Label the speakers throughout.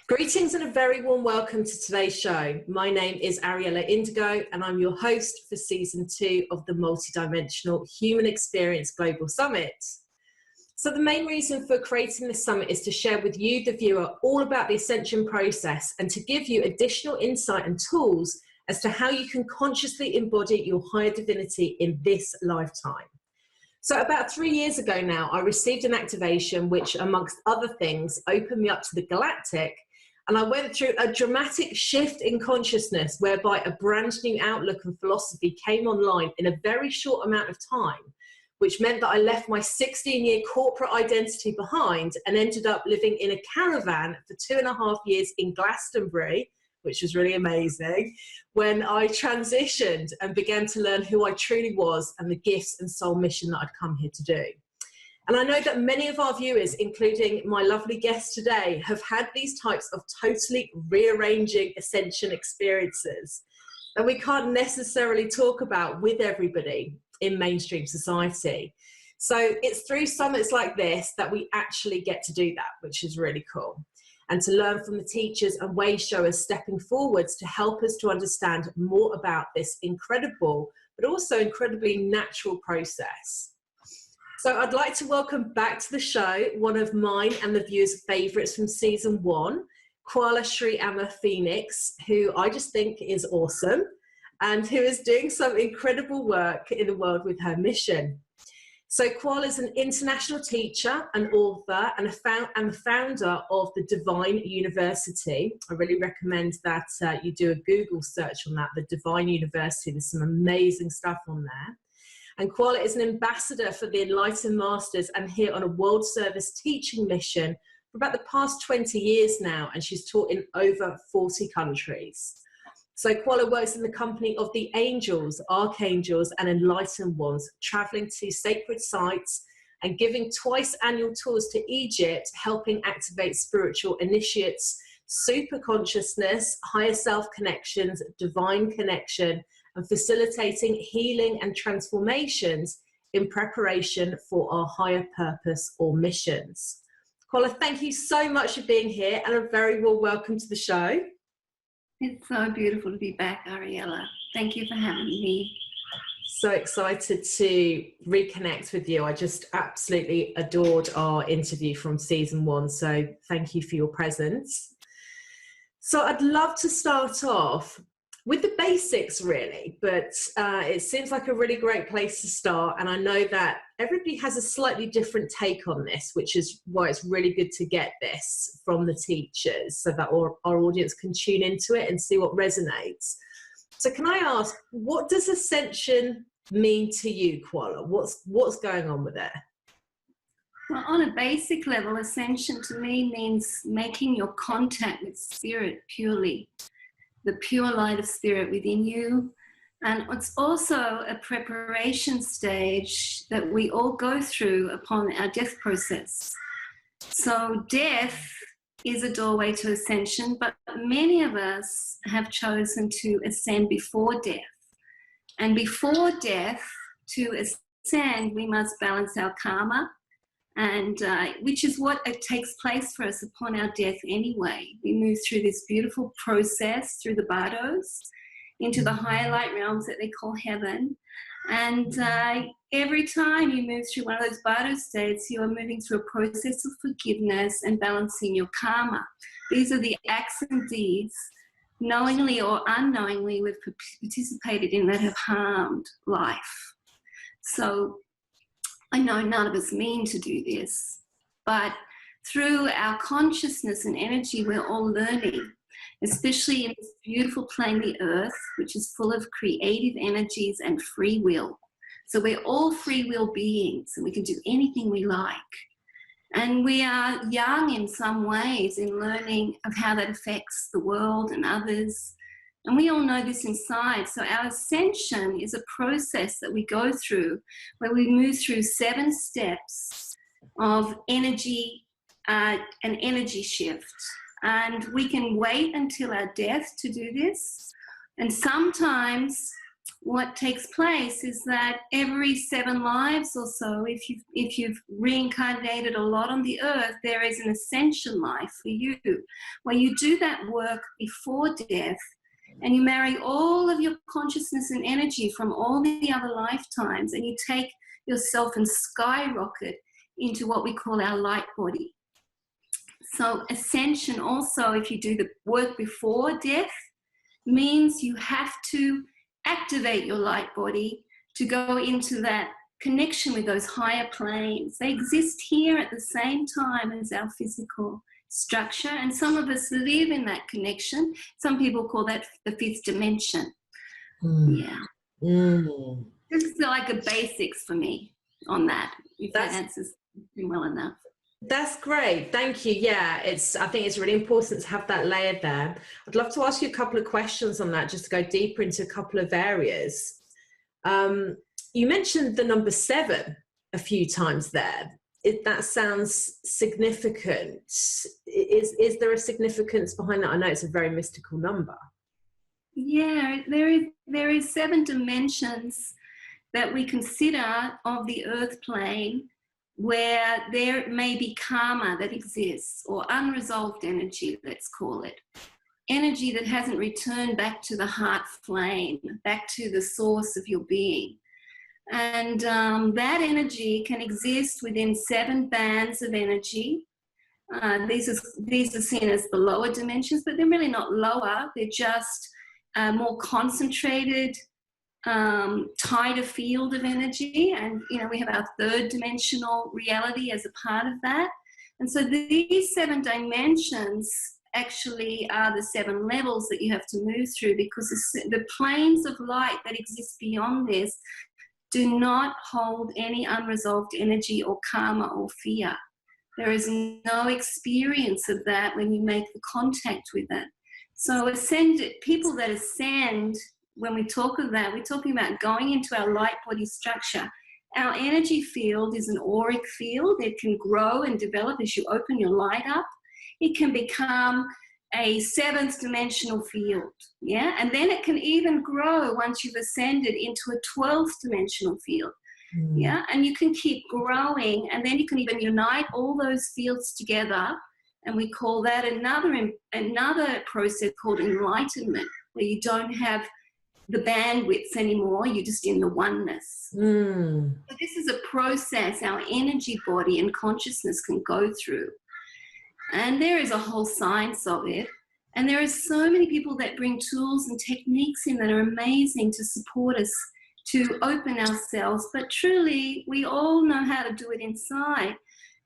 Speaker 1: Greetings and a very warm welcome to today's show. My name is Ariella Indigo and I'm your host for Season 2 of the Multidimensional Human Experience Global Summit. So the main reason for creating this summit is to share with you, the viewer, all about the ascension process and to give you additional insight and tools as to how you can consciously embody your higher divinity in this lifetime. So about 3 years ago now, I received an activation which, amongst other things, opened me up to the galactic. And I went through a dramatic shift in consciousness whereby a brand new outlook and philosophy came online in a very short amount of time, which meant that I left my 16-year corporate identity behind and ended up living in a caravan for 2.5 years in Glastonbury, which was really amazing, when I transitioned and began to learn who I truly was and the gifts and soul mission that I'd come here to do. And I know that many of our viewers, including my lovely guest today, have had these types of totally rearranging ascension experiences that we can't necessarily talk about with everybody in mainstream society. So it's through summits like this that we actually get to do that, which is really cool. And to learn from the teachers and way showers stepping forwards to help us to understand more about this incredible, but also incredibly natural process. So I'd like to welcome back to the show one of mine and the viewers' favourites from Season 1, Qala Sri Amma Phoenix, who I just think is awesome and who is doing some incredible work in the world with her mission. So Qala is an international teacher, an author, and the founder of the Divine University. I really recommend that you do a Google search on that, the Divine University. There's some amazing stuff on there. And Qala is an ambassador for the Enlightened Masters and here on a world service teaching mission for about the past 20 years now, and she's taught in over 40 countries. So Qala works in the company of the angels, archangels, and enlightened ones, traveling to sacred sites and giving twice annual tours to Egypt, helping activate spiritual initiates, super consciousness, higher self connections, divine connection, and facilitating healing and transformations in preparation for our higher purpose or missions. Qala, thank you so much for being here and a very warm welcome to the show.
Speaker 2: It's so beautiful to be back, Ariella. Thank you for having me.
Speaker 1: So excited to reconnect with you. I just absolutely adored our interview from Season 1, so thank you for your presence. So I'd love to start off with the basics, really, but it seems like a really great place to start. And I know that everybody has a slightly different take on this, which is why it's really good to get this from the teachers so that our audience can tune into it and see what resonates. So can I ask, what does ascension mean to you, Qala? What's going on with it?
Speaker 2: Well, on a basic level, ascension to me means making your contact with spirit purely, the pure light of spirit within you. And it's also a preparation stage that we all go through upon our death process. So death is a doorway to ascension, but many of us have chosen to ascend before death. And before death, to ascend, we must balance our karma, and which is what it takes place for us upon our death anyway. We move through this beautiful process through the bardos into the higher light realms that they call heaven. And every time you move through one of those bardo states, you are moving through a process of forgiveness and balancing your karma. These are the acts and deeds, knowingly or unknowingly, we've participated in that have harmed life. So I know none of us mean to do this, but through our consciousness and energy, we're all learning, especially in this beautiful plane, the earth, which is full of creative energies and free will. So we're all free will beings and we can do anything we like. And we are young in some ways in learning of how that affects the world and others. And we all know this inside. So our ascension is a process that we go through where we move through 7 steps of energy, an energy shift. And we can wait until our death to do this. And sometimes what takes place is that every 7 lives or so, if you've reincarnated a lot on the earth, there is an ascension life for you, where you do that work before death, and you marry all of your consciousness and energy from all the other lifetimes, and you take yourself and skyrocket into what we call our light body. So ascension also, if you do the work before death, means you have to activate your light body to go into that connection with those higher planes. They exist here at the same time as our physical structure, and some of us live in that connection. Some people call that the 5th dimension. Yeah. This is like a basics for me on that, if that answers well enough.
Speaker 1: That's great, thank you. Yeah, I think it's really important to have that layer there. I'd love to ask you a couple of questions on that, just to go deeper into a couple of areas. You mentioned the number 7 a few times there. That sounds significant. Is there a significance behind that? I know it's a very mystical number.
Speaker 2: Yeah, there is 7 dimensions that we consider of the earth plane, where there may be karma that exists, or unresolved energy, let's call it. Energy that hasn't returned back to the heart flame, back to the source of your being. And that energy can exist within 7 bands of energy. These are seen as the lower dimensions, but they're really not lower. They're just more concentrated, tighter field of energy. And, you know, we have our 3rd dimensional reality as a part of that. And so these 7 dimensions actually are the 7 levels that you have to move through, because the planes of light that exist beyond this do not hold any unresolved energy or karma or fear. There is no experience of that when you make the contact with it. So people that ascend, when we talk of that, we're talking about going into our light body structure. Our energy field is an auric field. It can grow and develop as you open your light up. It can become a 7th dimensional field, yeah? And then it can even grow once you've ascended into a 12th dimensional field, yeah? And you can keep growing, and then you can even unite all those fields together, and we call that another process called enlightenment, where you don't have the bandwidths anymore, you're just in the oneness. So this is a process our energy body and consciousness can go through. And there is a whole science of it. And there are so many people that bring tools and techniques in that are amazing to support us to open ourselves. But truly, we all know how to do it inside,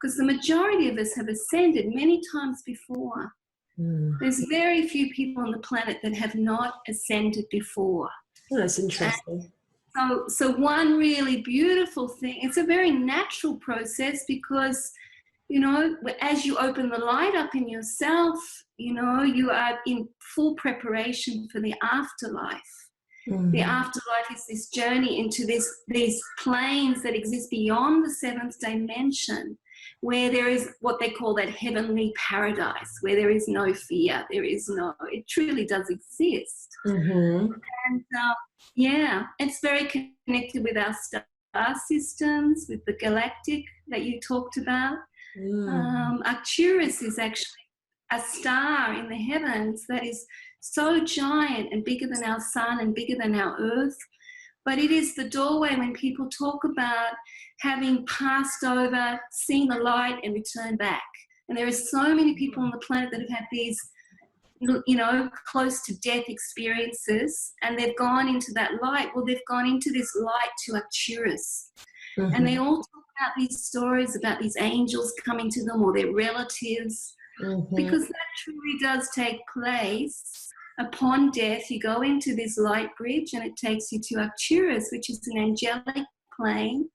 Speaker 2: because the majority of us have ascended many times before. There's very few people on the planet that have not ascended before.
Speaker 1: Oh, that's interesting.
Speaker 2: So one really beautiful thing, it's a very natural process, because, you know, as you open the light up in yourself, you know, you are in full preparation for the afterlife. The afterlife is this journey into these planes that exist beyond the 7th dimension, where there is what they call that heavenly paradise, where there is no fear, it truly does exist. And yeah, it's very connected with our star systems, with the galactic that you talked about. Arcturus is actually a star in the heavens that is so giant and bigger than our sun and bigger than our earth. But it is the doorway when people talk about having passed over, seen the light and returned back. And there are so many people on the planet that have had these, you know, close to death experiences, and they've gone into that light. Well, they've gone into this light to Arcturus. And they all talk about these stories about these angels coming to them, or their relatives, because that truly does take place. Upon death, you go into this light bridge, and it takes you to Arcturus, which is an angelic plane,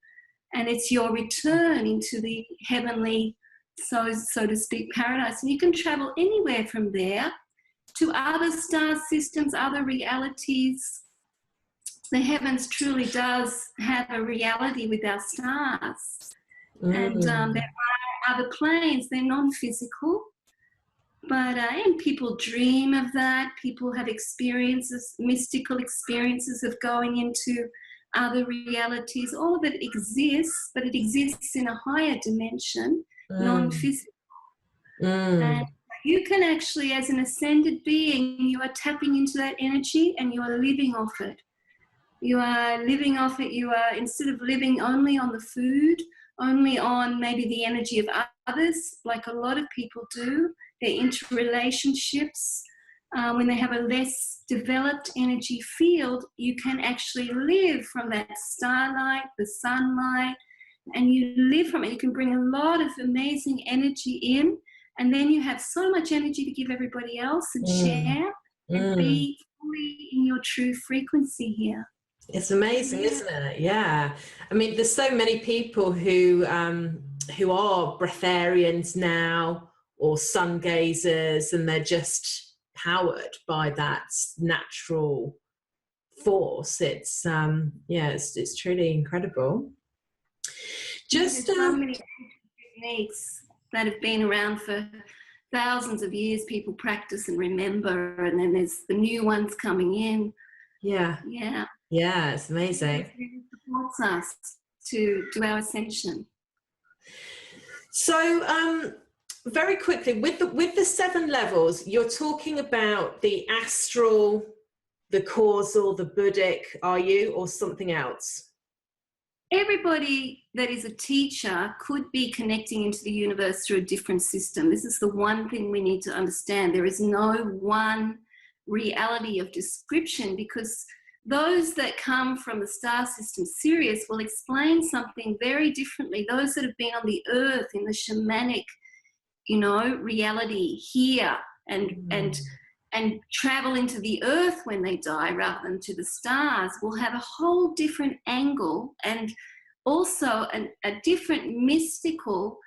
Speaker 2: and it's your return into the heavenly, so to speak, paradise. And you can travel anywhere from there to other star systems, other realities. The heavens truly does have a reality with our stars. And there are other planes, they're non-physical, And people dream of that. People have experiences, mystical experiences of going into other realities. All of it exists, but it exists in a higher dimension, non-physical. And you can actually, as an ascended being, you are tapping into that energy and you are living off it. You are living off it. You are, instead of living only on the food, only on maybe the energy of others, like a lot of people do, their interrelationships, when they have a less developed energy field, you can actually live from that starlight, the sunlight, and you live from it. You can bring a lot of amazing energy in, and then you have so much energy to give everybody else and share and be fully in your true frequency here.
Speaker 1: It's amazing, isn't it? Yeah. I mean, there's so many people who are breatharians now, or sun gazers, and they're just powered by that natural force. It's it's truly incredible.
Speaker 2: There's so many techniques that have been around for thousands of years. People practice and remember, and then there's the new ones coming in. Yeah,
Speaker 1: it's amazing.
Speaker 2: It really supports us to do our ascension.
Speaker 1: So very quickly, with the 7 levels, you're talking about the astral, the causal, the Buddhic, are you, or something else?
Speaker 2: Everybody that is a teacher could be connecting into the universe through a different system. This is the one thing we need to understand. There is no one reality of description, because those that come from the star system, Sirius, will explain something very differently. Those that have been on the earth in the shamanic, reality here and travel into the earth when they die rather than to the stars, will have a whole different angle, and also a different mystical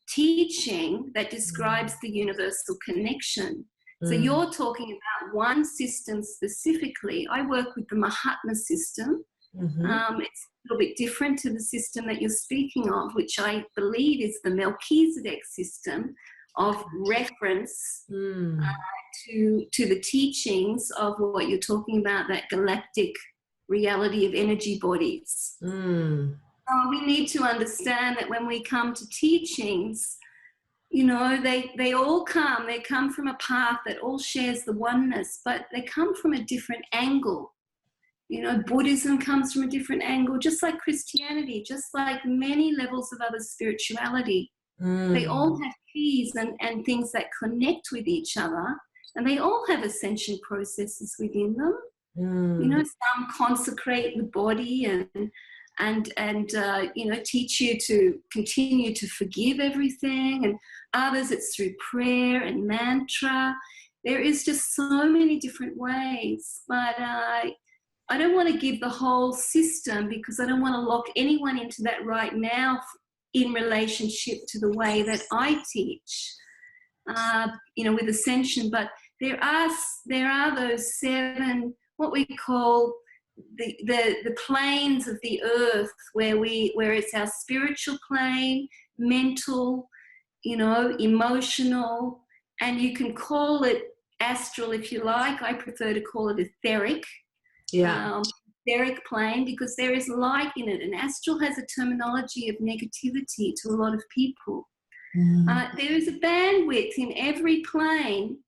Speaker 2: teaching that describes the universal connection. So you're talking about one system specifically. I work with the Mahatma System. It's a little bit different to the system that you're speaking of, which I believe is the Melchizedek system of reference to the teachings of what you're talking about, that galactic reality of energy bodies. We need to understand that when we come to teachings, they all come from a path that all shares the oneness, but they come from a different angle. Buddhism comes from a different angle, just like Christianity, just like many levels of other spirituality. They all have keys and things that connect with each other, and they all have ascension processes within them. Some consecrate the body and teach you to continue to forgive everything, and others it's through prayer and mantra. There is just so many different ways, but I don't want to give the whole system, because I don't want to lock anyone into that right now in relationship to the way that I teach, with ascension. But there are those 7, what we call the planes of the earth, where it's our spiritual plane, mental, emotional, and you can call it astral if you like. I prefer to call it etheric. Etheric plane, because there is light in it, and astral has a terminology of negativity to a lot of people. There is a bandwidth in every plane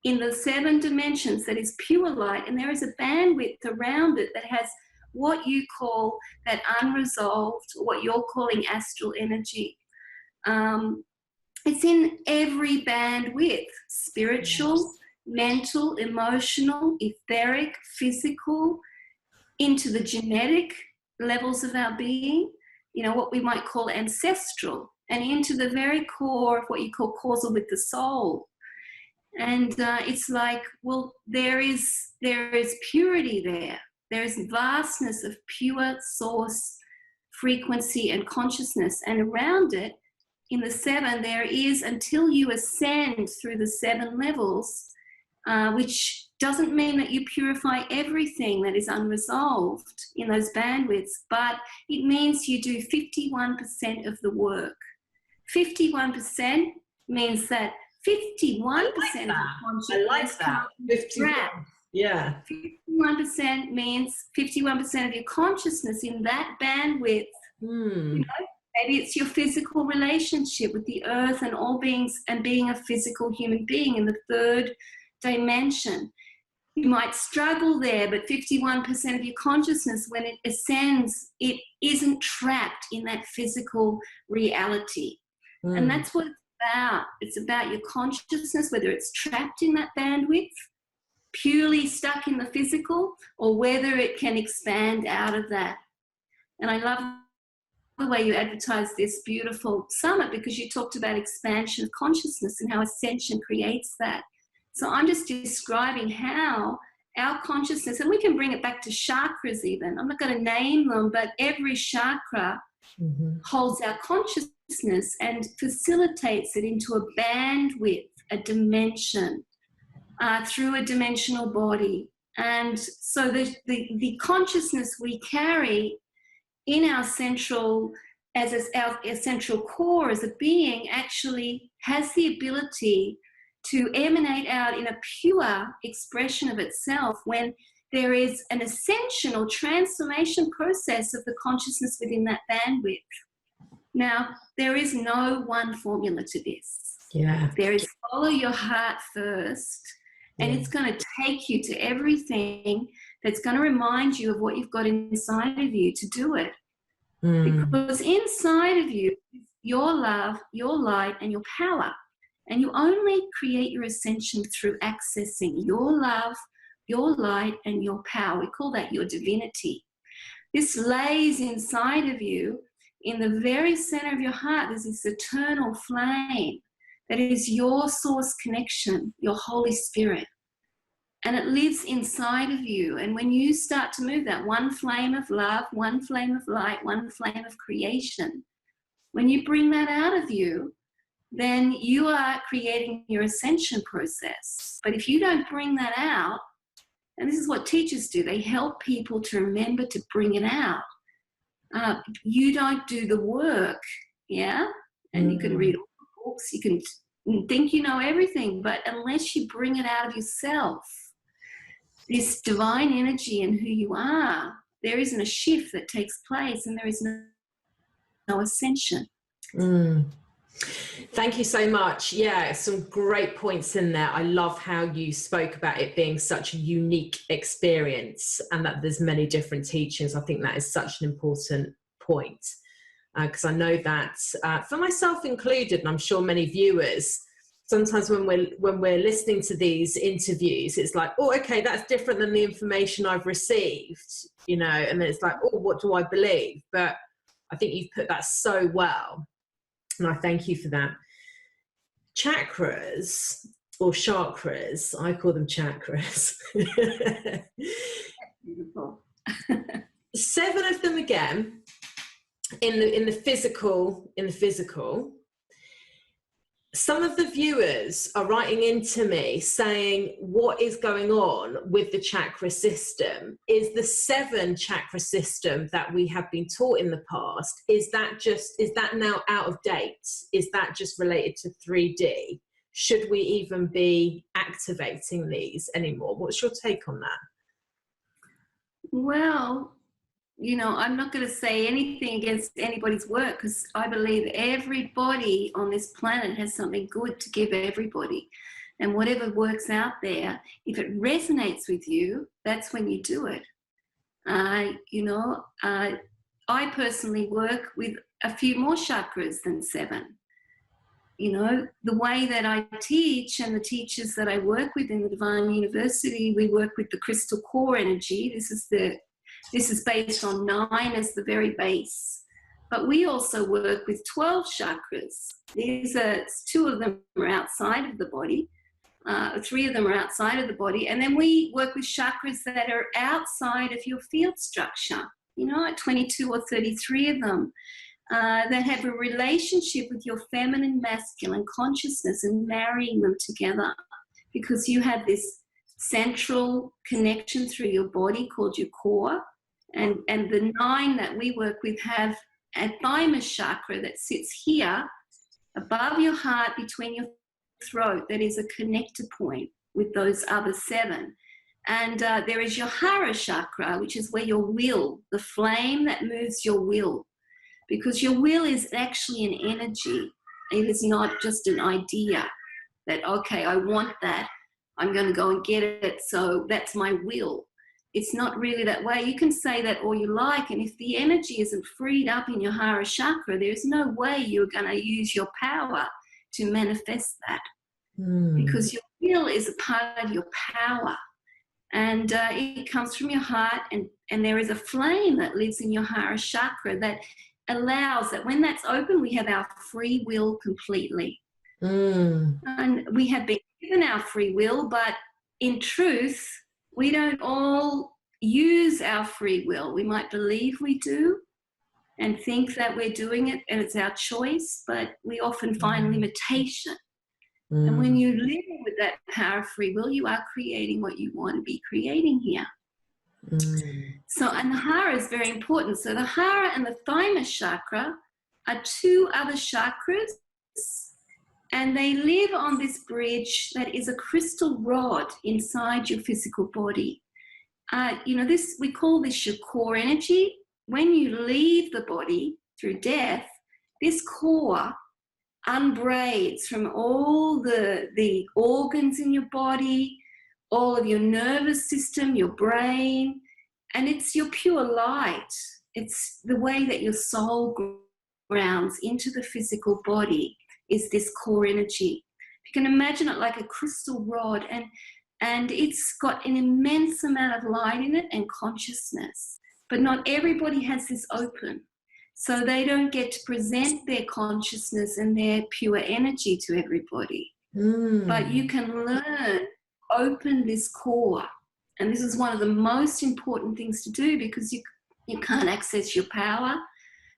Speaker 2: in the 7 dimensions that is pure light, and there is a bandwidth around it that has what you call that unresolved, what you're calling astral energy. It's in every bandwidth: spiritual, mental, emotional, etheric, physical, into the genetic levels of our being, what we might call ancestral, and into the very core of what you call causal with the soul. And it's like, well, there is purity there. There is vastness of pure source frequency and consciousness, and around it, in the 7, there is, until you ascend through the 7 levels, which doesn't mean that you purify everything that is unresolved in those bandwidths, but it means you do 51% of the work. 51% means that 51% of your
Speaker 1: I like
Speaker 2: consciousness
Speaker 1: that.
Speaker 2: comes
Speaker 1: 51. Yeah.
Speaker 2: 51% means 51% of your consciousness in that bandwidth. You know, maybe it's your physical relationship with the earth and all beings, and being a physical human being in the third dimension. You might struggle there, but 51% of your consciousness, when it ascends, it isn't trapped in that physical reality. And that's what it's about. It's about your consciousness, whether it's trapped in that bandwidth, purely stuck in the physical, or whether it can expand out of that. And I love the way you advertised this beautiful summit, because you talked about expansion of consciousness and how ascension creates that. So I'm just describing how our consciousness, and we can bring it back to chakras even. I'm not going to name them, but every chakra holds our consciousness and facilitates it into a bandwidth, a dimension, through a dimensional body. And so the consciousness we carry in our central, as our central core as a being, actually has the ability to emanate out in a pure expression of itself when there is an ascension or transformation process of the consciousness within that bandwidth. Now, there is no one formula to this.
Speaker 1: Yeah.
Speaker 2: There is follow your heart first, and it's going to take you to everything that's going to remind you of what you've got inside of you to do it. Because inside of you is your love, your light, and your power. And you only create your ascension through accessing your love, your light, and your power. We call that your divinity. This lays inside of you, in the very center of your heart. There's this eternal flame that is your source connection, your Holy Spirit. And it lives inside of you. And when you start to move that one flame of love, one flame of light, one flame of creation, when you bring that out of you, then you are creating your ascension process. But if you don't bring that out, and this is what teachers do, they help people to remember to bring it out. You don't do the work, yeah? And you can read all the books, you can think you know everything, but unless you bring it out of yourself, this divine energy and who you are, there isn't a shift that takes place, and there is no ascension.
Speaker 1: Thank you so much. Yeah, some great points in there. I love how you spoke about it being such a unique experience and that there's many different teachings. I think that is such an important point, because I know that for myself included, and I'm sure many viewers, sometimes when we're listening to these interviews, it's like, oh, okay, that's different than the information I've received, you know, and then it's like, oh, what do I believe? But I think you've put that so well. And I thank you for that. Chakras, or chakras, I call them chakras.
Speaker 2: Beautiful.
Speaker 1: 7 of them again in the physical. Some of the viewers are writing into me saying, what is going on with the chakra system? Is the 7 chakra system that we have been taught in the past, is that now out of date? Is that just related to 3D? Should we even be activating these anymore? What's your take on that?
Speaker 2: Well, you know, I'm not going to say anything against anybody's work, because I believe everybody on this planet has something good to give everybody. And whatever works out there, if it resonates with you, that's when you do it. You know, I personally work with a few more chakras than 7. You know, the way that I teach and the teachers that I work with in the Divine University, we work with the crystal core energy. This is based on 9 as the very base. But we also work with 12 chakras. 2 of them are outside of the body. 3 of them are outside of the body. And then we work with chakras that are outside of your field structure. You know, like 22 or 33 of them that have a relationship with your feminine, masculine consciousness, and marrying them together. Because you have this central connection through your body called your core. And the 9 that we work with have a thymus chakra that sits here above your heart, between your throat that is a connector point with those other 7. And there is your Hara chakra, which is where your will, the flame that moves your will, because your will is actually an energy. It is not just an idea that, okay, I want that, I'm going to go and get it, so that's my will. It's not really that way. You can say that all you like, and if the energy isn't freed up in your Hara chakra, there's no way you're going to use your power to manifest that, because your will is a part of your power. And it comes from your heart, and there is a flame that lives in your Hara chakra that allows that when that's open, we have our free will completely. And we have been given our free will, but in truth, we don't all use our free will. We might believe we do and think that we're doing it and it's our choice, but we often find limitation. And when you live with that power of free will, you are creating what you want to be creating here. So, and the Hara is very important. So the Hara and the Thymus chakra are 2 other chakras, and they live on this bridge that is a crystal rod inside your physical body. You know, this, we call this your core energy. When you leave the body through death, this core unbraids from all the organs in your body, all of your nervous system, your brain, and it's your pure light. It's the way that your soul grounds into the physical body is this core energy. You can imagine it like a crystal rod, and it's got an immense amount of light in it and consciousness, but not everybody has this open. So they don't get to present their consciousness and their pure energy to everybody. But you can learn, open this core. And this is one of the most important things to do, because you can't access your power,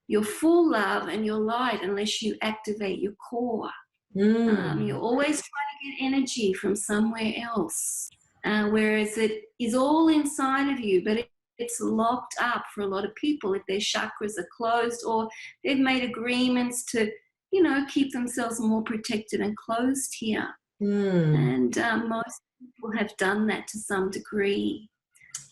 Speaker 2: your full love and your light unless you activate your core. You're always trying to get energy from somewhere else, whereas it is all inside of you, but it's locked up for a lot of people if their chakras are closed, or they've made agreements to, you know, keep themselves more protected and closed here. And most people have done that to some degree.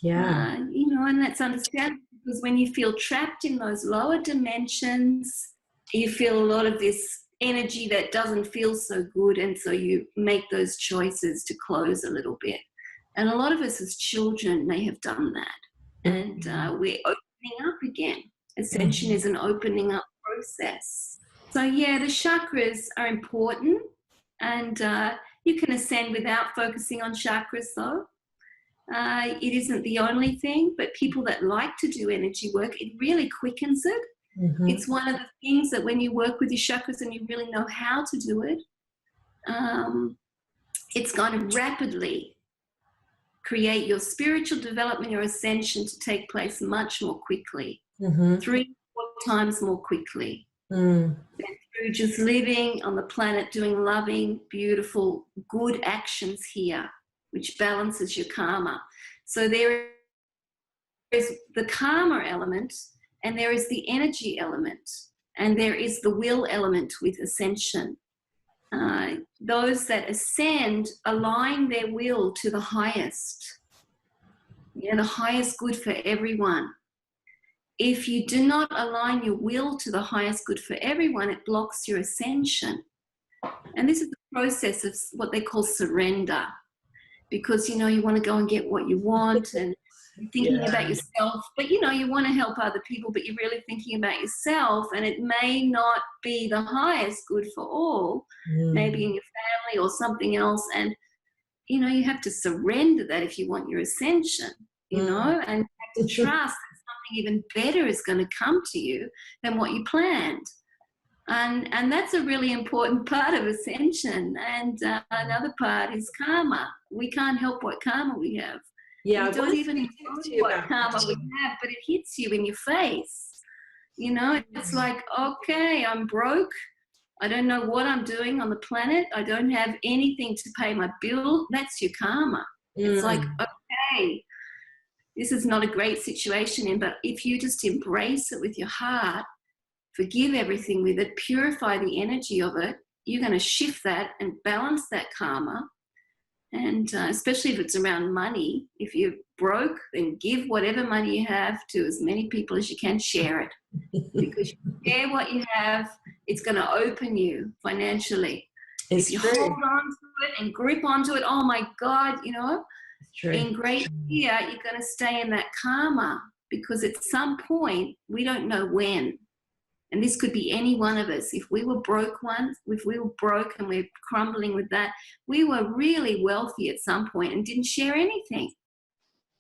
Speaker 2: You know, and that's understandable, because when you feel trapped in those lower dimensions, you feel a lot of this energy that doesn't feel so good, and so you make those choices to close a little bit. And a lot of us as children may have done that. And we're opening up again. Ascension is an opening up process. So yeah, the chakras are important, and you can ascend without focusing on chakras though. It isn't the only thing, but people that like to do energy work, it really quickens it. It's one of the things that when you work with your chakras and you really know how to do it, it's going to rapidly create your spiritual development, your ascension to take place much more quickly, 3-4 times more quickly than through just living on the planet, doing loving, beautiful, good actions here, which balances your karma. So there is the karma element, and there is the energy element, and there is the will element with ascension. Those that ascend align their will to the highest, the highest good for everyone. If you do not align your will to the highest good for everyone, it blocks your ascension. And this is the process of what they call surrender, because, you know, you want to go and get what you want, and you're thinking about yourself, but, you know, you want to help other people, but you're really thinking about yourself, and it may not be the highest good for all, maybe in your family or something else. And, you know, you have to surrender that if you want your ascension, you know, and you have to trust that something even better is going to come to you than what you planned. And that's a really important part of ascension. And another part is karma. We can't help what karma we have.
Speaker 1: Yeah,
Speaker 2: we don't even know what karma we have, but it hits you in your face. You know, it's like, okay, I'm broke. I don't know what I'm doing on the planet. I don't have anything to pay my bill. That's your karma. It's like, okay, this is not a great situation, but if you just embrace it with your heart, forgive everything with it, purify the energy of it, you're going to shift that and balance that karma. And especially if it's around money, if you're broke, then give whatever money you have to as many people as you can. Share it, because you share what you have, it's going to open you financially.
Speaker 1: It's
Speaker 2: if you
Speaker 1: true.
Speaker 2: hold on to it and grip onto it, oh my God, you know,
Speaker 1: It's true.
Speaker 2: in great fear, you're going to stay in that karma, because at some point, we don't know when. And this could be any one of us. If we were broke once, if we were broke and we're crumbling with that, we were really wealthy at some point and didn't share anything.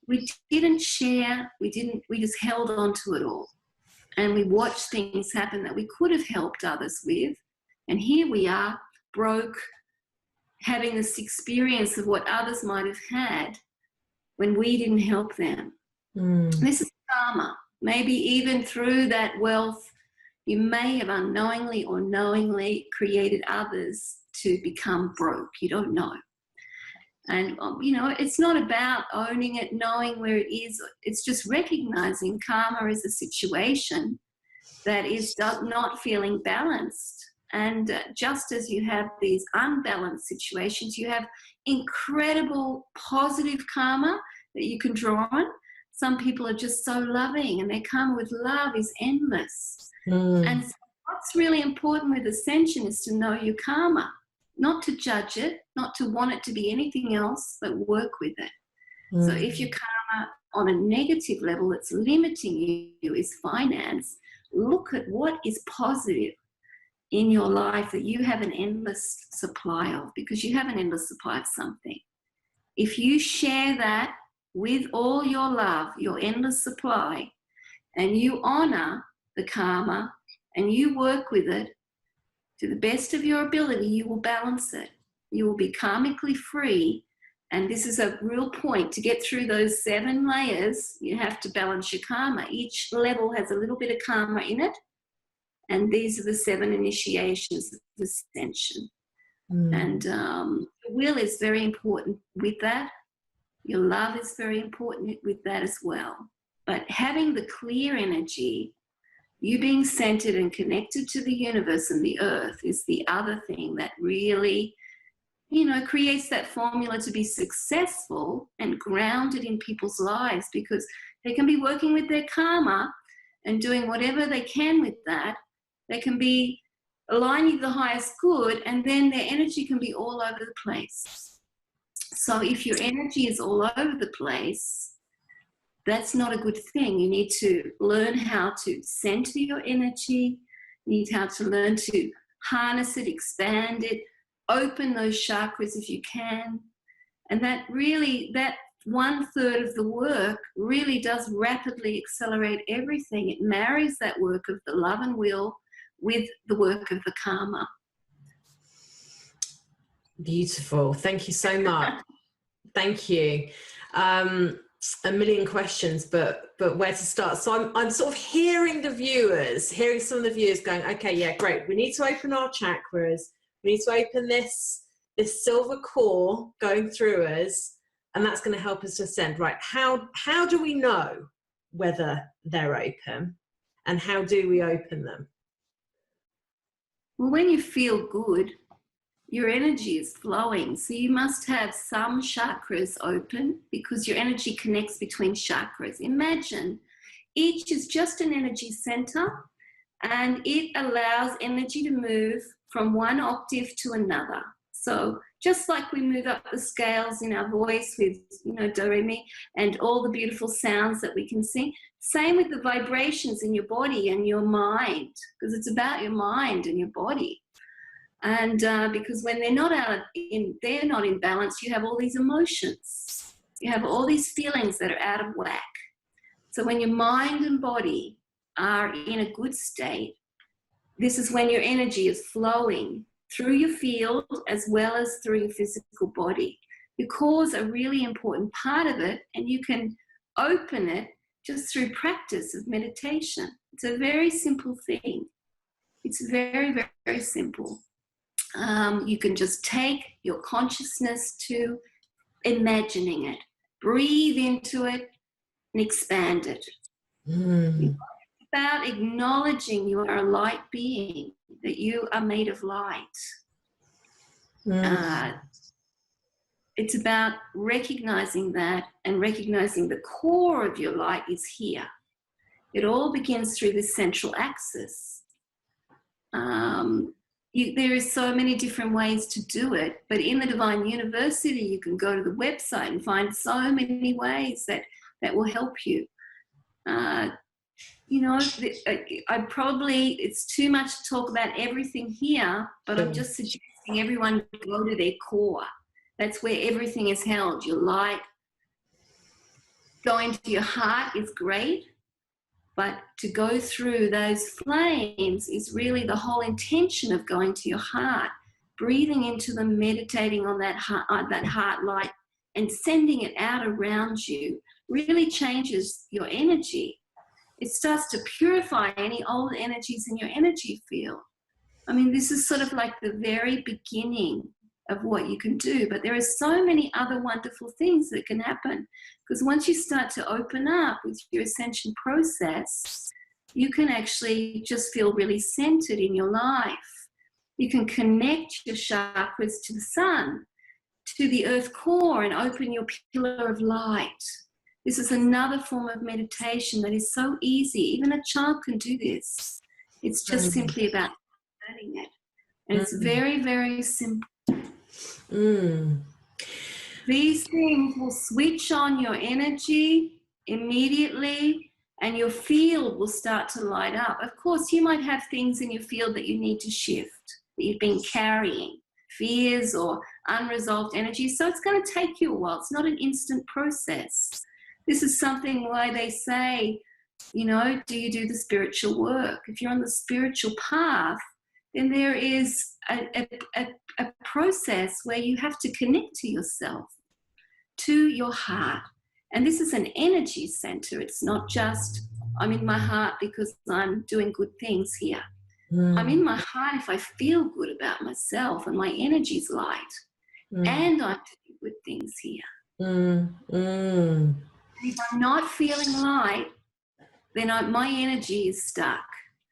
Speaker 2: We didn't share, we just held on to it all. And we watched things happen that we could have helped others with. And here we are, broke, having this experience of what others might have had when we didn't help them. This is karma. Maybe even through that wealth, you may have unknowingly or knowingly created others to become broke. You don't know. And, you know, it's not about owning it, knowing where it is. It's just recognizing karma is a situation that is not feeling balanced. And just as you have these unbalanced situations, you have incredible positive karma that you can draw on. Some people are just so loving, and their karma with love is endless. And so what's really important with ascension is to know your karma, not to judge it, not to want it to be anything else, but work with it. So if your karma on a negative level that's limiting you is finance, look at what is positive in your life that you have an endless supply of, because you have an endless supply of something. If you share that with all your love, your endless supply, and you honor the karma and you work with it to the best of your ability, you will balance it. You will be karmically free. And this is a real point. To get through those 7 layers, you have to balance your karma. Each level has a little bit of karma in it. And these are the 7 initiations of ascension. And the will is very important with that. Your love is very important with that as well. But having the clear energy, you being centered and connected to the universe and the earth, is the other thing that really, you know, creates that formula to be successful and grounded in people's lives, because they can be working with their karma and doing whatever they can with that. They can be aligning to the highest good, and then their energy can be all over the place. So if your energy is all over the place, that's not a good thing. You need to learn how to center your energy. You need how to learn to harness it, expand it, open those chakras if you can. And that really, that 1/3 of the work really does rapidly accelerate everything. It marries that work of the love and will with the work of the karma.
Speaker 1: Beautiful. Thank you so much. Thank you. A million questions, but where to start? So I'm sort of hearing some of the viewers going, okay, yeah, great. We need to open our chakras. We need to open this silver core going through us, and that's going to help us to ascend. Right? How do we know whether they're open, and how do we open them?
Speaker 2: Well, when you feel good, your energy is flowing. So you must have some chakras open, because your energy connects between chakras. Imagine each is just an energy center, and it allows energy to move from one octave to another. So just like we move up the scales in our voice with, you know, do, re, mi, and all the beautiful sounds that we can sing, same with the vibrations in your body and your mind, because it's about your mind and your body. And because when they're not in balance, you have all these emotions. You have all these feelings that are out of whack. So when your mind and body are in a good state, this is when your energy is flowing through your field as well as through your physical body. Your core is a really important part of it, and you can open it just through practice of meditation. It's a very simple thing. It's very, very, very simple. You can just take your consciousness to imagining it, breathe into it, and expand it. It's about acknowledging you are a light being, that you are made of light. It's about recognizing that and recognizing the core of your light is here. It all begins through this central axis. There is so many different ways to do it, but in the Divine University, you can go to the website and find so many ways that will help you. You know, it's too much to talk about everything here, but I'm just suggesting everyone go to their core. That's where everything is held. Your light, going to your heart is great, but to go through those flames is really the whole intention of going to your heart, breathing into them, meditating on that heart light and sending it out around you really changes your energy. It starts to purify any old energies in your energy field. I mean, this is sort of like the very beginning of what you can do, but there are so many other wonderful things that can happen, because once you start to open up with your ascension process, you can actually just feel really centered in your life. You can connect your chakras to the sun, to the earth core, and open your pillar of light. This is another form of meditation that is so easy. Even a child can do this. It's just simply about learning it. And it's very, very simple. These things will switch on your energy immediately, and your field will start to light up. Of course, you might have things in your field that you need to shift, that you've been carrying, fears or unresolved energy. So it's going to take you a while. It's not an instant process. This is something why they say, you know, do you do the spiritual work? If you're on the spiritual path, then there is a process where you have to connect to yourself, to your heart. And this is an energy center. It's not just, I'm in my heart because I'm doing good things here. I'm in my heart if I feel good about myself and my energy's light. And I'm doing good things here. If I'm not feeling light, then my energy is stuck.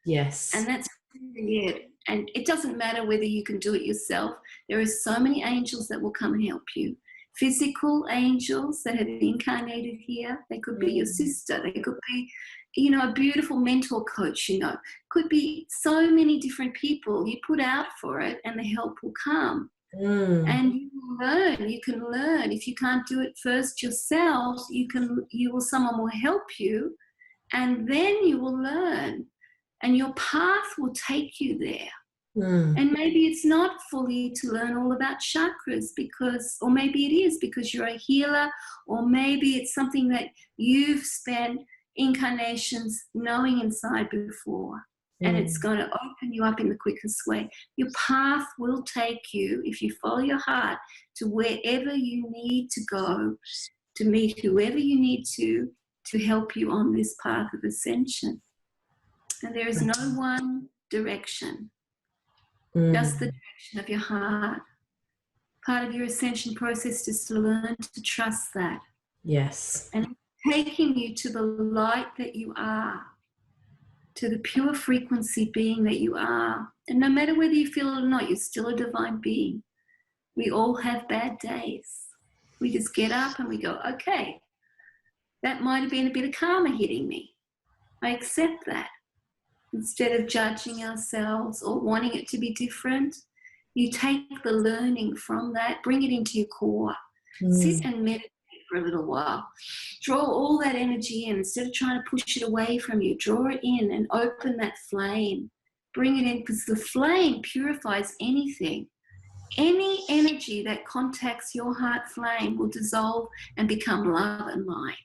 Speaker 1: Yes.
Speaker 2: And that's really it. And it doesn't matter whether you can do it yourself. There are so many angels that will come and help you. Physical angels that have incarnated here. They could be your sister. They could be, you know, a beautiful mentor coach, you know. Could be so many different people. You put out for it and the help will come. And you will learn. You can learn. If you can't do it first yourself, someone will help you, and then you will learn. And your path will take you there. And maybe it's not fully to learn all about chakras or maybe it is because you're a healer, or maybe it's something that you've spent incarnations knowing inside before. And it's going to open you up in the quickest way. Your path will take you, if you follow your heart, to wherever you need to go, to meet whoever you need to help you on this path of ascension. And there is no one direction, just the direction of your heart. Part of your ascension process is to learn to trust that.
Speaker 1: Yes.
Speaker 2: And taking you to the light that you are, to the pure frequency being that you are. And no matter whether you feel it or not, you're still a divine being. We all have bad days. We just get up and we go, okay, that might have been a bit of karma hitting me. I accept that. Instead of judging ourselves or wanting it to be different, you take the learning from that, bring it into your core, sit and meditate for a little while. Draw all that energy in. Instead of trying to push it away from you, draw it in and open that flame. Bring it in, because the flame purifies anything. Any energy that contacts your heart flame will dissolve and become love and light.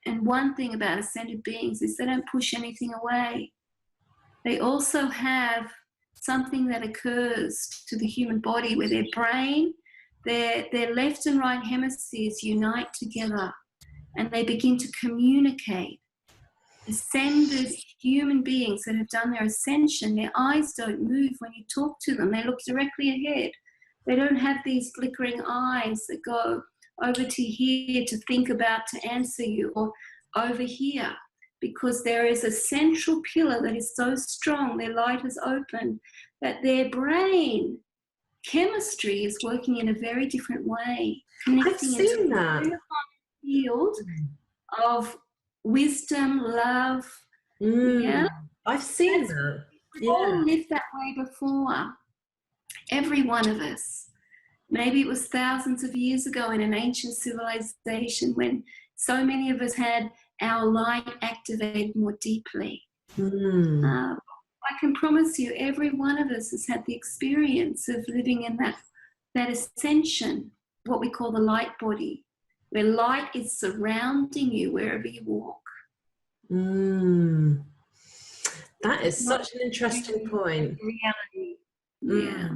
Speaker 2: And one thing about ascended beings is they don't push anything away. They also have something that occurs to the human body where their brain, their left and right hemispheres unite together and they begin to communicate. Ascended human beings that have done their ascension, their eyes don't move when you talk to them. They look directly ahead. They don't have these flickering eyes that go over to here to think about to answer you, or over here, because there is a central pillar that is so strong, their light is open, that their brain chemistry is working in a very different way,
Speaker 1: I've seen that.
Speaker 2: Field of wisdom, love. Yeah,
Speaker 1: I've seen that.
Speaker 2: We've all lived that way before. Every one of us. Maybe it was thousands of years ago in an ancient civilization when so many of us had our light activated more deeply. I can promise you, every one of us has had the experience of living in that ascension, what we call the light body, where light is surrounding you wherever you walk.
Speaker 1: That is such an interesting point.
Speaker 2: Reality. Yeah.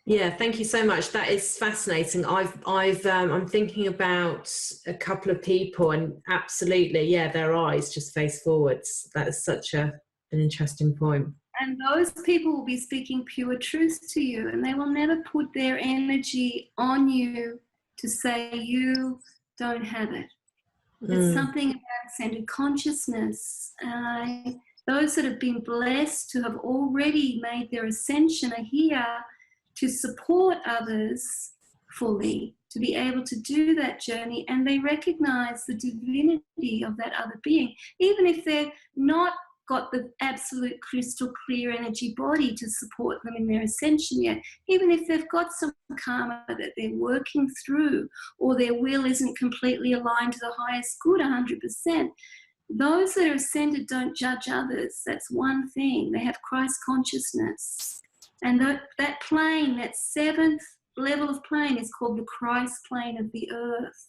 Speaker 1: Yeah, thank you so much. That is fascinating. I'm thinking about a couple of people, and absolutely, yeah, their eyes just face forwards. That is such an interesting point.
Speaker 2: And those people will be speaking pure truth to you, and they will never put their energy on you to say you don't have it. It's something about ascended consciousness. Those that have been blessed to have already made their ascension are here to support others fully, to be able to do that journey, and they recognize the divinity of that other being, even if they're not got the absolute crystal clear energy body to support them in their ascension yet, even if they've got some karma that they're working through, or their will isn't completely aligned to the highest good 100%. Those that are ascended don't judge others. That's one thing. They have Christ consciousness. And that plane, that seventh level of plane, is called the Christ plane of the earth.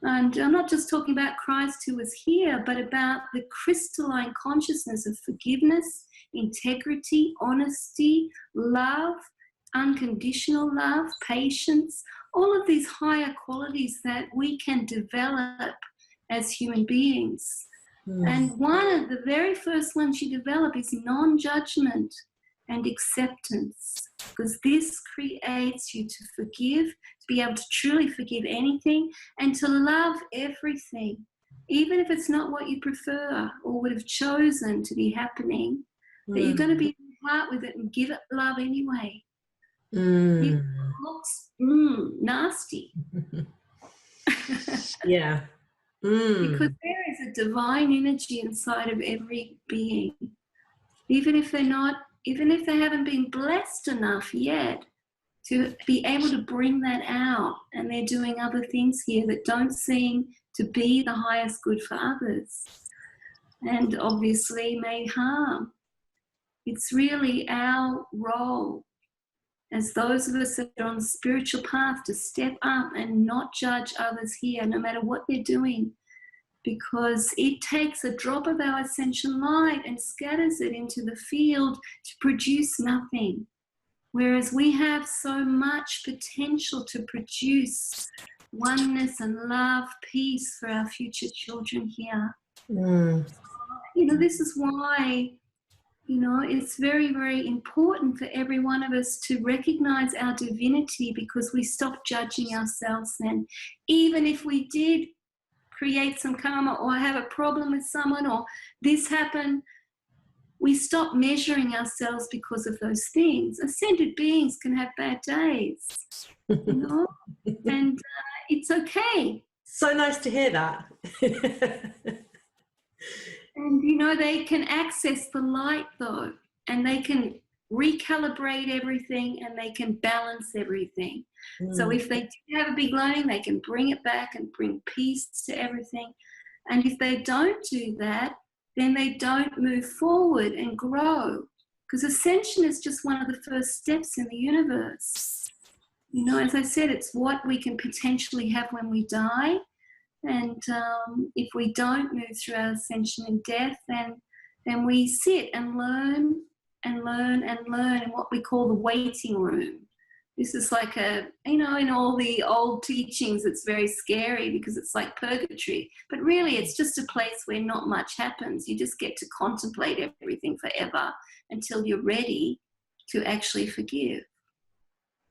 Speaker 2: And I'm not just talking about Christ who was here, but about the crystalline consciousness of forgiveness, integrity, honesty, love, unconditional love, patience, all of these higher qualities that we can develop as human beings. And one of the very first ones you develop is non-judgment and acceptance, because this creates you to forgive, to be able to truly forgive anything, and to love everything, even if it's not what you prefer or would have chosen to be happening, that you're going to be in your heart with it and give it love anyway. It looks nasty.
Speaker 1: Yeah.
Speaker 2: Because there is a divine energy inside of every being, even if they haven't been blessed enough yet to be able to bring that out, and they're doing other things here that don't seem to be the highest good for others, and obviously may harm. It's really our role as those of us that are on the spiritual path to step up and not judge others here, no matter what they're doing, because it takes a drop of our ascension light and scatters it into the field to produce nothing. Whereas we have so much potential to produce oneness and love, peace for our future children here. This is why, it's very, very important for every one of us to recognize our divinity, because we stop judging ourselves then. Even if we did create some karma or have a problem with someone or this happened, we stop measuring ourselves because of those things. Ascended beings can have bad days, and it's okay.
Speaker 1: So nice to hear that.
Speaker 2: And, they can access the light though, and they can recalibrate everything, and they can balance everything. So if they do have a big learning, they can bring it back and bring peace to everything. And if they don't do that, then they don't move forward and grow, because ascension is just one of the first steps in the universe. As I said, it's what we can potentially have when we die. And if we don't move through our ascension and death, then we sit and learn and learn and learn in what we call the waiting room. This is like in all the old teachings, it's very scary because it's like purgatory. But really, it's just a place where not much happens. You just get to contemplate everything forever until you're ready to actually forgive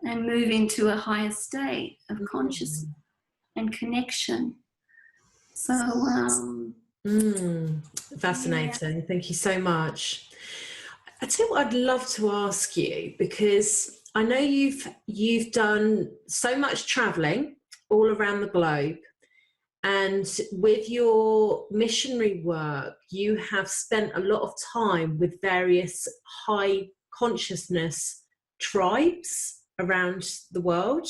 Speaker 2: and move into a higher state of consciousness and connection. So,
Speaker 1: fascinating. Yeah. Thank you so much. I tell you what I'd love to ask you, because I know you've done so much traveling all around the globe, and with your missionary work, you have spent a lot of time with various high consciousness tribes around the world.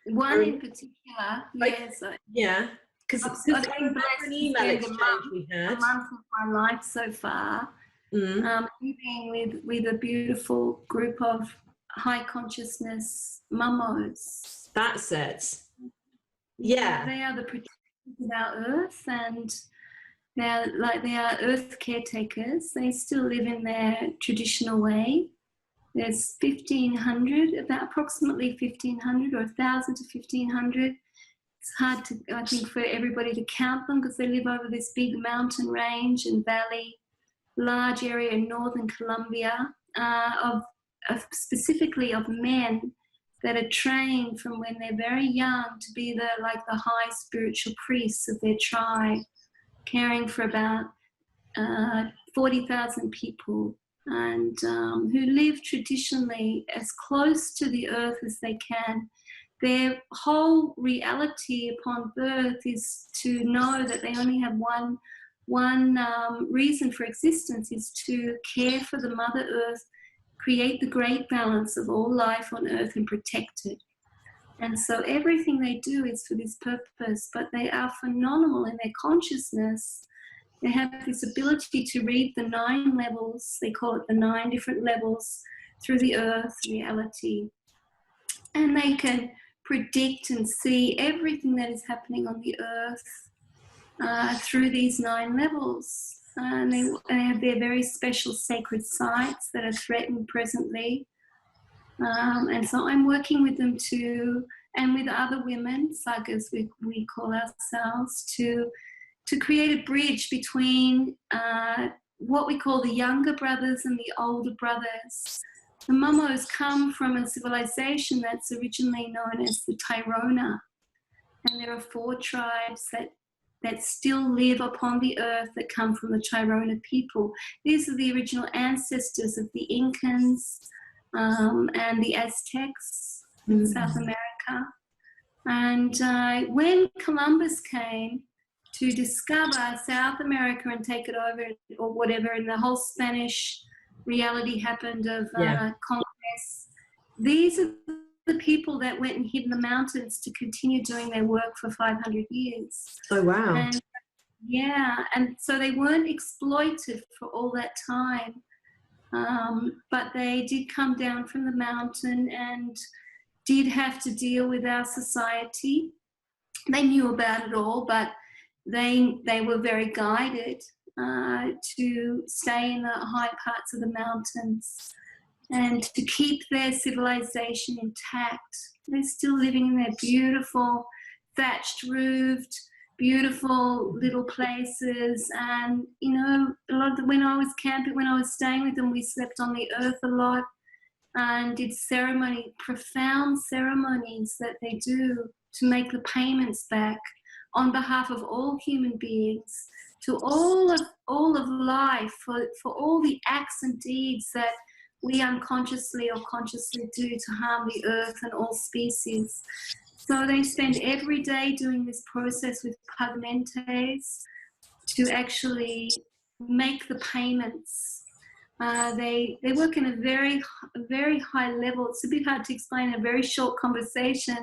Speaker 2: One in particular, yes.
Speaker 1: Yeah, because
Speaker 2: I've been blessed
Speaker 1: an
Speaker 2: to
Speaker 1: email
Speaker 2: spend
Speaker 1: exchange we
Speaker 2: a
Speaker 1: had.
Speaker 2: month of my life so far, living with a beautiful group of high consciousness mamos.
Speaker 1: That's it.
Speaker 2: Yeah, they are the protectors of our earth, and they are earth caretakers. They still live in their traditional way. There's 1,500, about approximately 1,500 or 1,000 to 1,500. It's hard to, I think, for everybody to count them because they live over this big mountain range and valley, large area in northern Colombia, specifically of men that are trained from when they're very young to be the high spiritual priests of their tribe, caring for about 40,000 people, and who live traditionally as close to the earth as they can. Their whole reality upon birth is to know that they only have one reason for existence, is to care for the Mother Earth, create the great balance of all life on earth and protect it. And so everything they do is for this purpose, but they are phenomenal in their consciousness. They have this ability to read the 9 levels, they call it the 9 different levels, through the earth reality. And they can predict and see everything that is happening on the earth through these 9 levels. And they have their very special sacred sites that are threatened presently. And so I'm working with them and with other women, sagas we call ourselves, to create a bridge between what we call the younger brothers and the older brothers. The Mamos come from a civilization that's originally known as the Tairona, and there are 4 tribes that still live upon the earth that come from the Tairona people. These are the original ancestors of the Incans and the Aztecs in South America. And when Columbus came to discover South America and take it over or whatever, and the whole Spanish reality happened of conquest, these are the people that went and hid in the mountains to continue doing their work for 500 years.
Speaker 1: Oh, wow.
Speaker 2: And and so they weren't exploited for all that time, but they did come down from the mountain and did have to deal with our society. They knew about it all, but they were very guided to stay in the high parts of the mountains and to keep their civilization intact. They're still living in their beautiful thatched roofed, beautiful little places. And, you know, a lot of when I was camping, when I was staying with them, we slept on the earth a lot and did profound ceremonies that they do to make the payments back on behalf of all human beings, to all of life, for all the acts and deeds that we unconsciously or consciously do to harm the earth and all species. So they spend every day doing this process with pugmentes to actually make the payments. They work in a very high level. It's a bit hard to explain in a very short conversation,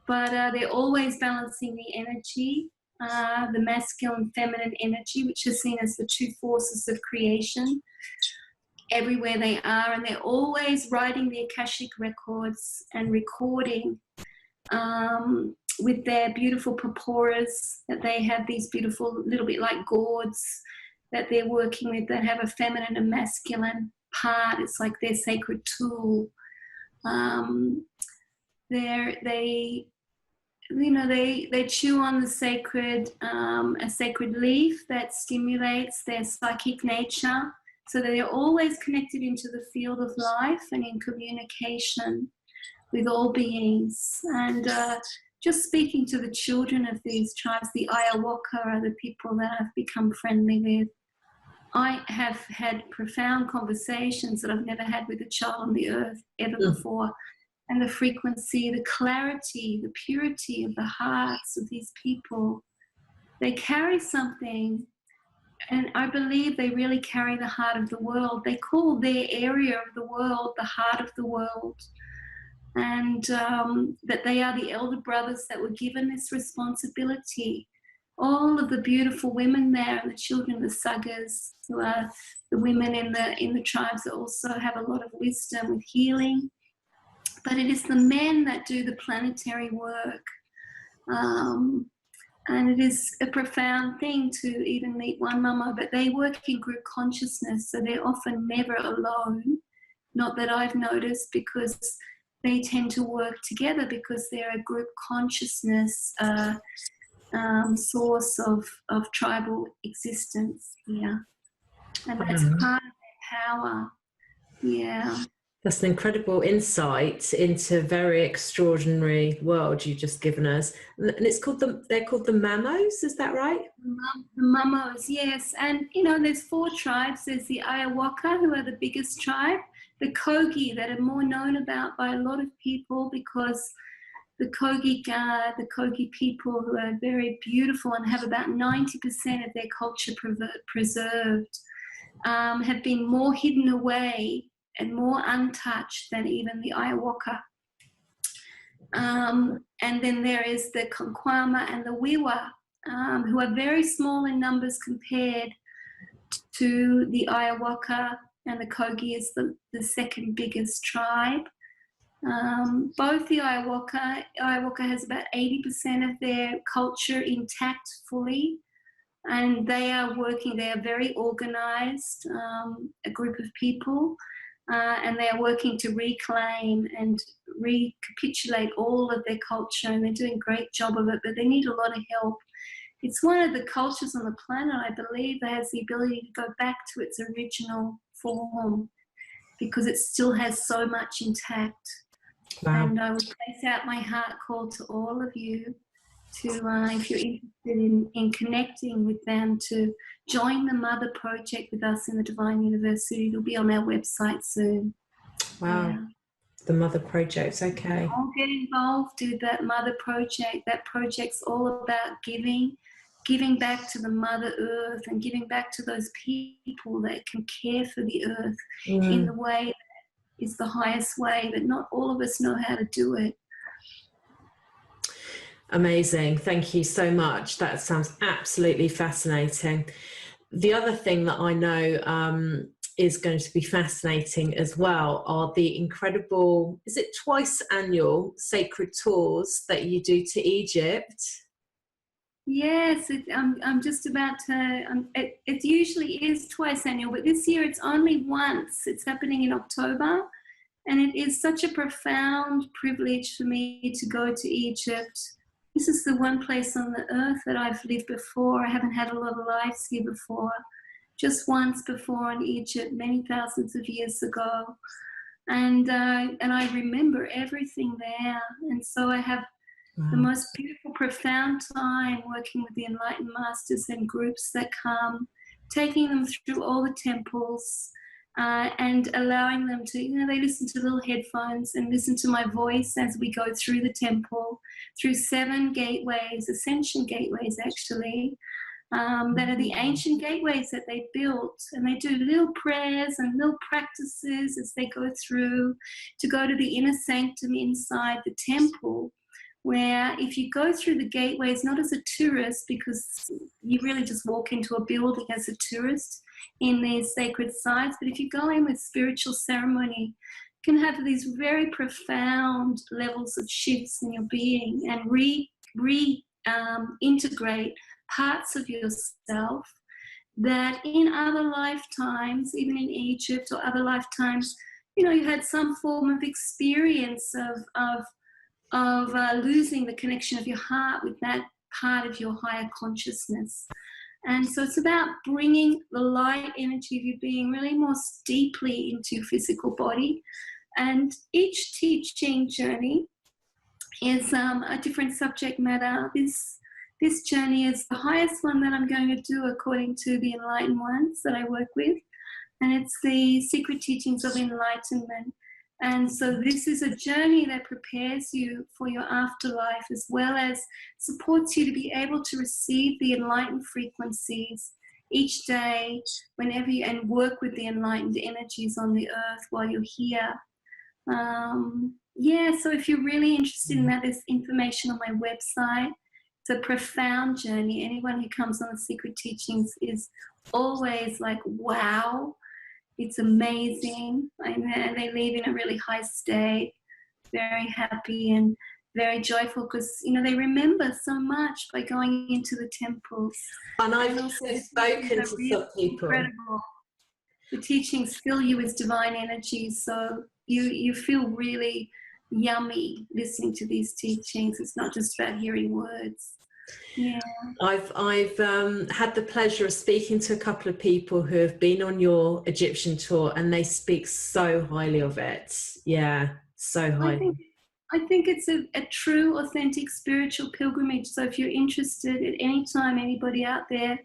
Speaker 2: but they're always balancing the energy, the masculine, feminine energy, which is seen as the 2 forces of creation, everywhere they are. And they're always writing the Akashic records and recording with their beautiful paporas, that they have these beautiful, little bit like gourds that they're working with that have a feminine and masculine part. It's like their sacred tool. They chew on the sacred, a sacred leaf that stimulates their psychic nature, so that they're always connected into the field of life and in communication with all beings. And just speaking to the children of these tribes, the Ayahuasca are the people that I've become friendly with. I have had profound conversations that I've never had with a child on the earth ever before. And the frequency, the clarity, the purity of the hearts of these people, they carry something. And I believe they really carry the heart of the world. They call their area of the world the heart of the world. And that they are the elder brothers that were given this responsibility. All of the beautiful women there, and the children, the sagas, who are the women in the tribes that also have a lot of wisdom with healing. But it is the men that do the planetary work. And it is a profound thing to even meet one Mamo, but they work in group consciousness, so they're often never alone. Not that I've noticed, because they tend to work together because they're a group consciousness source of tribal existence. Yeah. And that's part of their power. Yeah.
Speaker 1: That's an incredible insight into a very extraordinary world you've just given us. And it's called they're called the Mamos, is that right?
Speaker 2: The Mamos, yes. And, you know, there's 4 tribes. There's the Ayahuasca, who are the biggest tribe. The Kogi, that are more known about by a lot of people, because the Kogi people, who are very beautiful and have about 90% of their culture preserved, have been more hidden away and more untouched than even the Ayahuasca. And then there is the Konkwama and the Wiwa, who are very small in numbers compared to the Ayahuasca, and the Kogi is the second biggest tribe. Both the Ayahuasca has about 80% of their culture intact fully, and they are working, they are very organized, a group of people, and they are working to reclaim and recapitulate all of their culture, and they're doing a great job of it, but they need a lot of help. It's one of the cultures on the planet, I believe, that has the ability to go back to its original form, because it still has so much intact. Wow. And I would place out my heart call to all of you to, if you're interested in connecting with them, to join the Mother Project with us in the Divine University. It'll be on our website soon.
Speaker 1: Wow. Yeah. The Mother Project, okay.
Speaker 2: I'll get involved with that Mother Project. That project's all about giving back to the Mother Earth, and giving back to those people that can care for the earth in the way that is the highest way, but not all of us know how to do it.
Speaker 1: Amazing. Thank you so much. That sounds absolutely fascinating. The other thing that I know is going to be fascinating as well are the incredible, is it twice annual sacred tours that you do to Egypt?
Speaker 2: Yes, I'm just about to, it usually is twice annual, but this year it's only once. It's happening in October, and it is such a profound privilege for me to go to Egypt. This is the one place on the earth that I've lived before. I haven't had a lot of lives here before. Just once before in Egypt, many thousands of years ago. And I remember everything there. And so I have the most beautiful, profound time working with the enlightened masters and groups that come, taking them through all the temples, and allowing them to, you know, they listen to little headphones and listen to my voice as we go through the temple, through 7 gateways, ascension gateways actually, that are the ancient gateways that they built. And they do little prayers and little practices as they go through to go to the inner sanctum inside the temple, where if you go through the gateways, not as a tourist, because you really just walk into a building as a tourist in these sacred sites, but if you go in with spiritual ceremony, you can have these very profound levels of shifts in your being and integrate parts of yourself that in other lifetimes, even in Egypt or other lifetimes, you know, you had some form of experience of losing the connection of your heart with that part of your higher consciousness. And so it's about bringing the light energy of your being really more deeply into your physical body. And each teaching journey is a different subject matter. this journey is the highest one that I'm going to do according to the enlightened ones that I work with. And it's the secret teachings of enlightenment. And so this is a journey that prepares you for your afterlife, as well as supports you to be able to receive the enlightened frequencies each day whenever you, and work with the enlightened energies on the earth while you're here. So if you're really interested in that, there's information on my website. It's a profound journey. Anyone who comes on the secret teachings is always like, wow, it's amazing. And they leave in a really high state, very happy and very joyful, because they remember so much by going into the temples.
Speaker 1: And I've also spoken to some people. Incredible.
Speaker 2: The teachings fill you with divine energy, so you feel really yummy listening to these teachings. It's not just about hearing words. Yeah,
Speaker 1: I've had the pleasure of speaking to a couple of people who have been on your Egyptian tour, and they speak so highly of it. Yeah, so highly.
Speaker 2: I think it's a true, authentic spiritual pilgrimage. So if you're interested at any time, anybody out there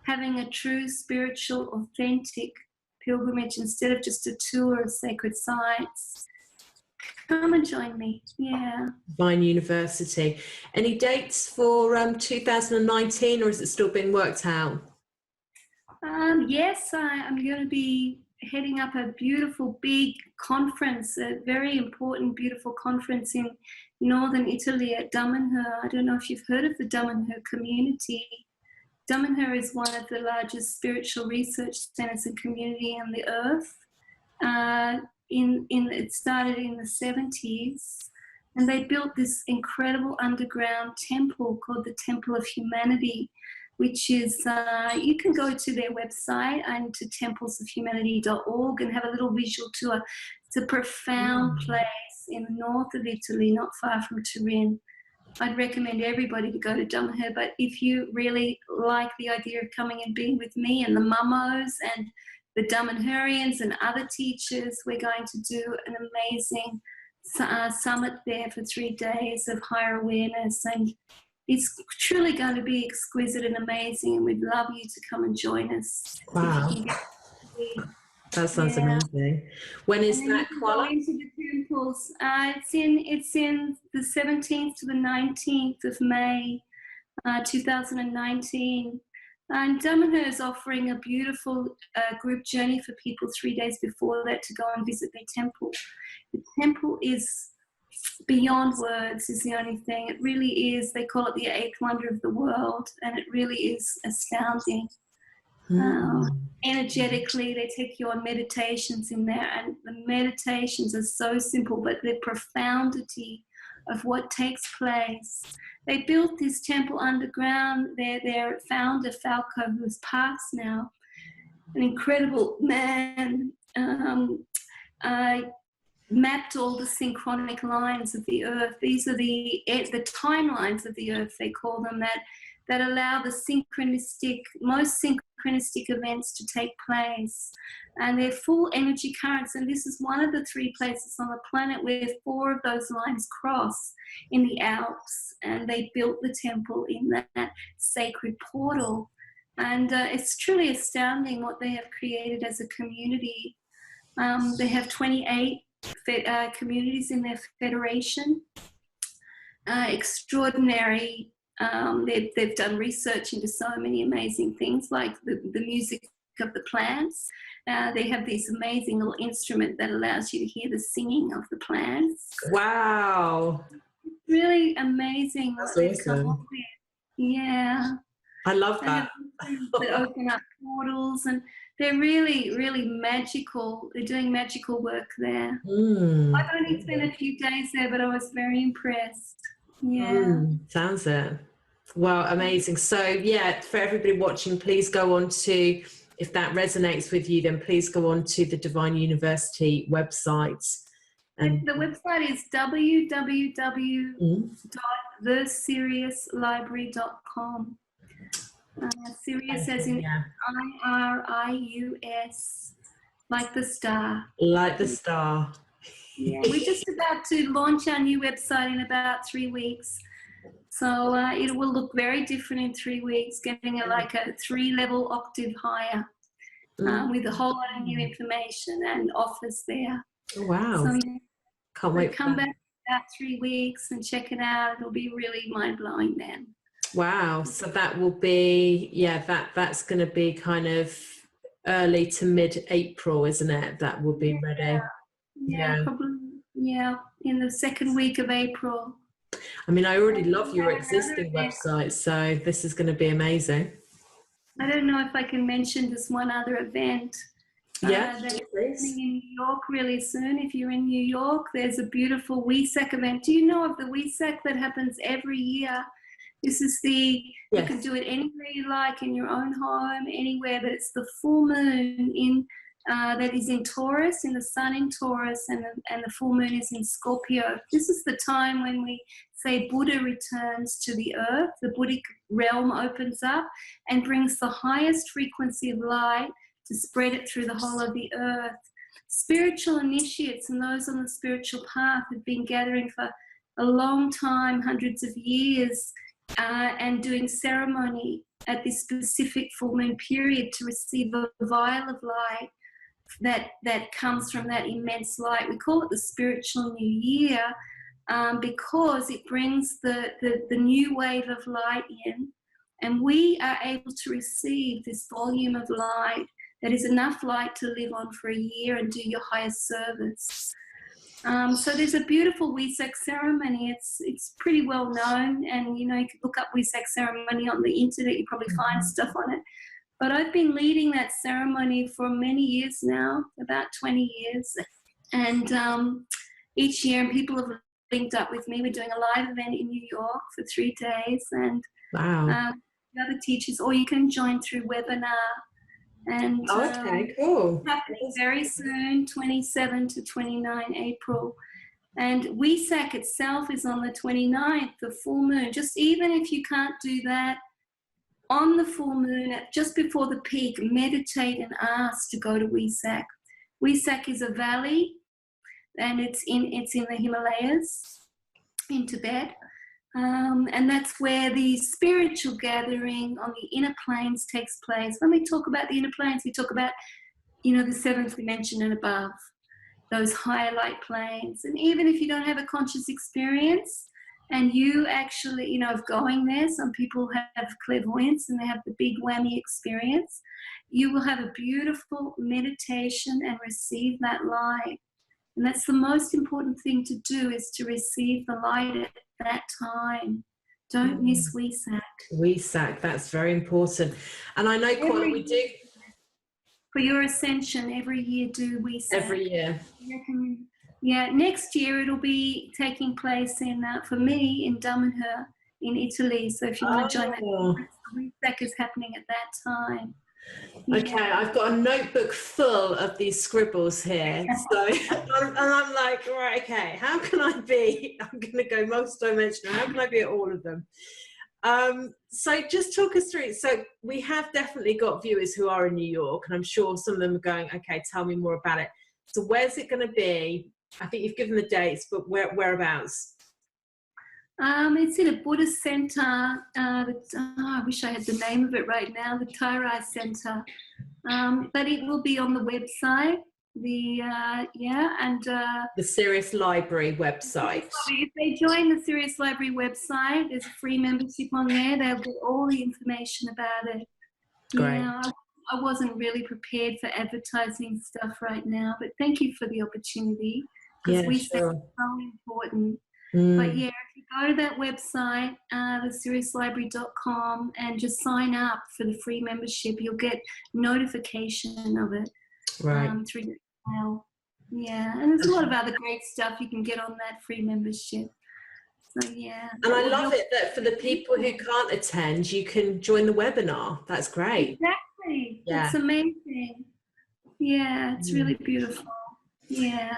Speaker 2: having a true spiritual, authentic pilgrimage instead of just a tour of sacred sites, come and join me. Yeah.
Speaker 1: Divine University. Any dates for 2019, or is it still being worked out?
Speaker 2: Yes, I'm going to be heading up a beautiful big conference, a very important, beautiful conference in northern Italy at Damanhur. I don't know if you've heard of the Damanhur community. Damanhur is one of the largest spiritual research centers and community on the earth. It started in the 70s, and they built this incredible underground temple called the Temple of Humanity, which is, you can go to their website and to templesofhumanity.org and have a little visual tour. It's a profound place in the north of Italy, not far from Turin. I'd recommend everybody to go to Damanhur, but if you really like the idea of coming and being with me and the Mamos and the Damanhurians and other teachers, we're going to do an amazing summit there for 3 days of higher awareness, and it's truly going to be exquisite and amazing, and we'd love you to come and join us.
Speaker 1: Wow. That sounds amazing. When is that, Qala?
Speaker 2: Into the temples. It's in the 17th to the 19th of May, 2019. And Damanhur is offering a beautiful group journey for people 3 days before that to go and visit their temple. The temple is beyond words, is the only thing. It really is. They call it the 8th wonder of the world, and it really is astounding. Energetically, they take you on meditations in there, and the meditations are so simple, but the profundity of what takes place. They built this temple underground. Their founder, Falco, who has passed now, an incredible man, mapped all the synchronic lines of the earth. These are the timelines of the earth, they call them, that allow the most synchronistic events to take place. And they're full energy currents. And this is one of the 3 places on the planet where 4 of those lines cross in the Alps. And they built the temple in that sacred portal. And it's truly astounding what they have created as a community. They have 28 communities in their federation. Extraordinary. They've done research into so many amazing things, like the music of the plants. They have this amazing little instrument that allows you to hear the singing of the plants.
Speaker 1: Wow.
Speaker 2: Really amazing.
Speaker 1: That's
Speaker 2: what
Speaker 1: awesome.
Speaker 2: Come up with. Yeah.
Speaker 1: I love that.
Speaker 2: They open up portals, and they're really, really magical. They're doing magical work there. I've only spent a few days there, but I was very impressed. Yeah.
Speaker 1: Sounds it. Well, amazing. So yeah, for everybody watching, please go on to, if that resonates with you, then please go on to the Divine University website. And
Speaker 2: the website is www.theseriouslibrary.com. Sirius as in IRIUS, like the star.
Speaker 1: Like the star.
Speaker 2: Yeah, we're just about to launch our new website in about 3 weeks. So it will look very different in 3 weeks, getting like a 3-level octave higher with a whole lot of new information and offers there.
Speaker 1: Oh, wow.
Speaker 2: So
Speaker 1: can't wait.
Speaker 2: Come back in about 3 weeks and check it out. It'll be really mind-blowing then.
Speaker 1: Wow. So that will be, that's going to be kind of early to mid-April, isn't it? That will be ready.
Speaker 2: Yeah, probably. Yeah, in the 2nd week of April.
Speaker 1: I mean, I already love your existing website, so this is going to be amazing.
Speaker 2: I don't know if I can mention this one other event.
Speaker 1: Yeah,
Speaker 2: that's
Speaker 1: please.
Speaker 2: happening in New York really soon. If you're in New York, there's a beautiful WESAC event. Do you know of the WESAC that happens every year? This is you can do it anywhere you like, in your own home, anywhere, but it's the full moon that is in Taurus, in the sun in Taurus, and the full moon is in Scorpio. This is the time when we say Buddha returns to the earth. The Buddhic realm opens up and brings the highest frequency of light to spread it through the whole of the earth. Spiritual initiates and those on the spiritual path have been gathering for a long time, hundreds of years, and doing ceremony at this specific full moon period to receive a vial of light that comes from that immense light. We call it the spiritual new year because it brings the new wave of light in, and we are able to receive this volume of light that is enough light to live on for a year and do your highest service. So there's a beautiful WESAC ceremony. It's pretty well known, and you can look up WESAC ceremony on the internet. You probably find stuff on it. But I've been leading that ceremony for many years now, about 20 years. And each year, and people have linked up with me. We're doing a live event in New York for 3 days. And
Speaker 1: wow.
Speaker 2: The other teachers, or you can join through webinar. And
Speaker 1: okay, cool.
Speaker 2: Happening very soon, 27 to 29 April. And WESAC itself is on the 29th, the full moon. Just even if you can't do that, on the full moon, just before the peak, meditate and ask to go to WESAC. WESAC is a valley, and it's in the Himalayas, in Tibet. And that's where the spiritual gathering on the inner planes takes place. When we talk about the inner planes, we talk about, the 7th dimension and above, those higher light planes. And even if you don't have a conscious experience, and you actually, of going there, some people have clairvoyance and they have the big whammy experience, you will have a beautiful meditation and receive that light. And that's the most important thing to do, is to receive the light at that time. Don't miss WESAC.
Speaker 1: WESAC, that's very important. And I know, Qala, we do.
Speaker 2: For your ascension, every year do WESAC.
Speaker 1: Every year.
Speaker 2: Yeah, next year it'll be taking place for me, in Damanhur, in Italy. So if you want to join that, WESAC is happening at that time.
Speaker 1: Okay, I've got a notebook full of these scribbles here. So, and I'm like, right, okay, how can I be? I'm going to go multidimensional. How can I be at all of them? So just talk us through. So we have definitely got viewers who are in New York, and I'm sure some of them are going, okay, tell me more about it. So where's it going to be? I think you've given the dates, but whereabouts?
Speaker 2: It's in a Buddhist center. I wish I had the name of it right now, the Thai Center. But it will be on the website. The
Speaker 1: Sirius Library website.
Speaker 2: If they join the Sirius Library website, there's a free membership on there. They'll get all the information about it.
Speaker 1: Great.
Speaker 2: Yeah, I wasn't really prepared for advertising stuff right now, but thank you for the opportunity, because we think it's so important. But yeah, if you go to that website, theSiriusLibrary.com, and just sign up for the free membership, you'll get notification of it through your email. Yeah, and there's a lot of other great stuff you can get on that free membership. So yeah.
Speaker 1: And I love it that for the people who can't attend, you can join the webinar. That's great.
Speaker 2: Exactly. Yeah. It's amazing. Yeah, it's really beautiful. Yeah.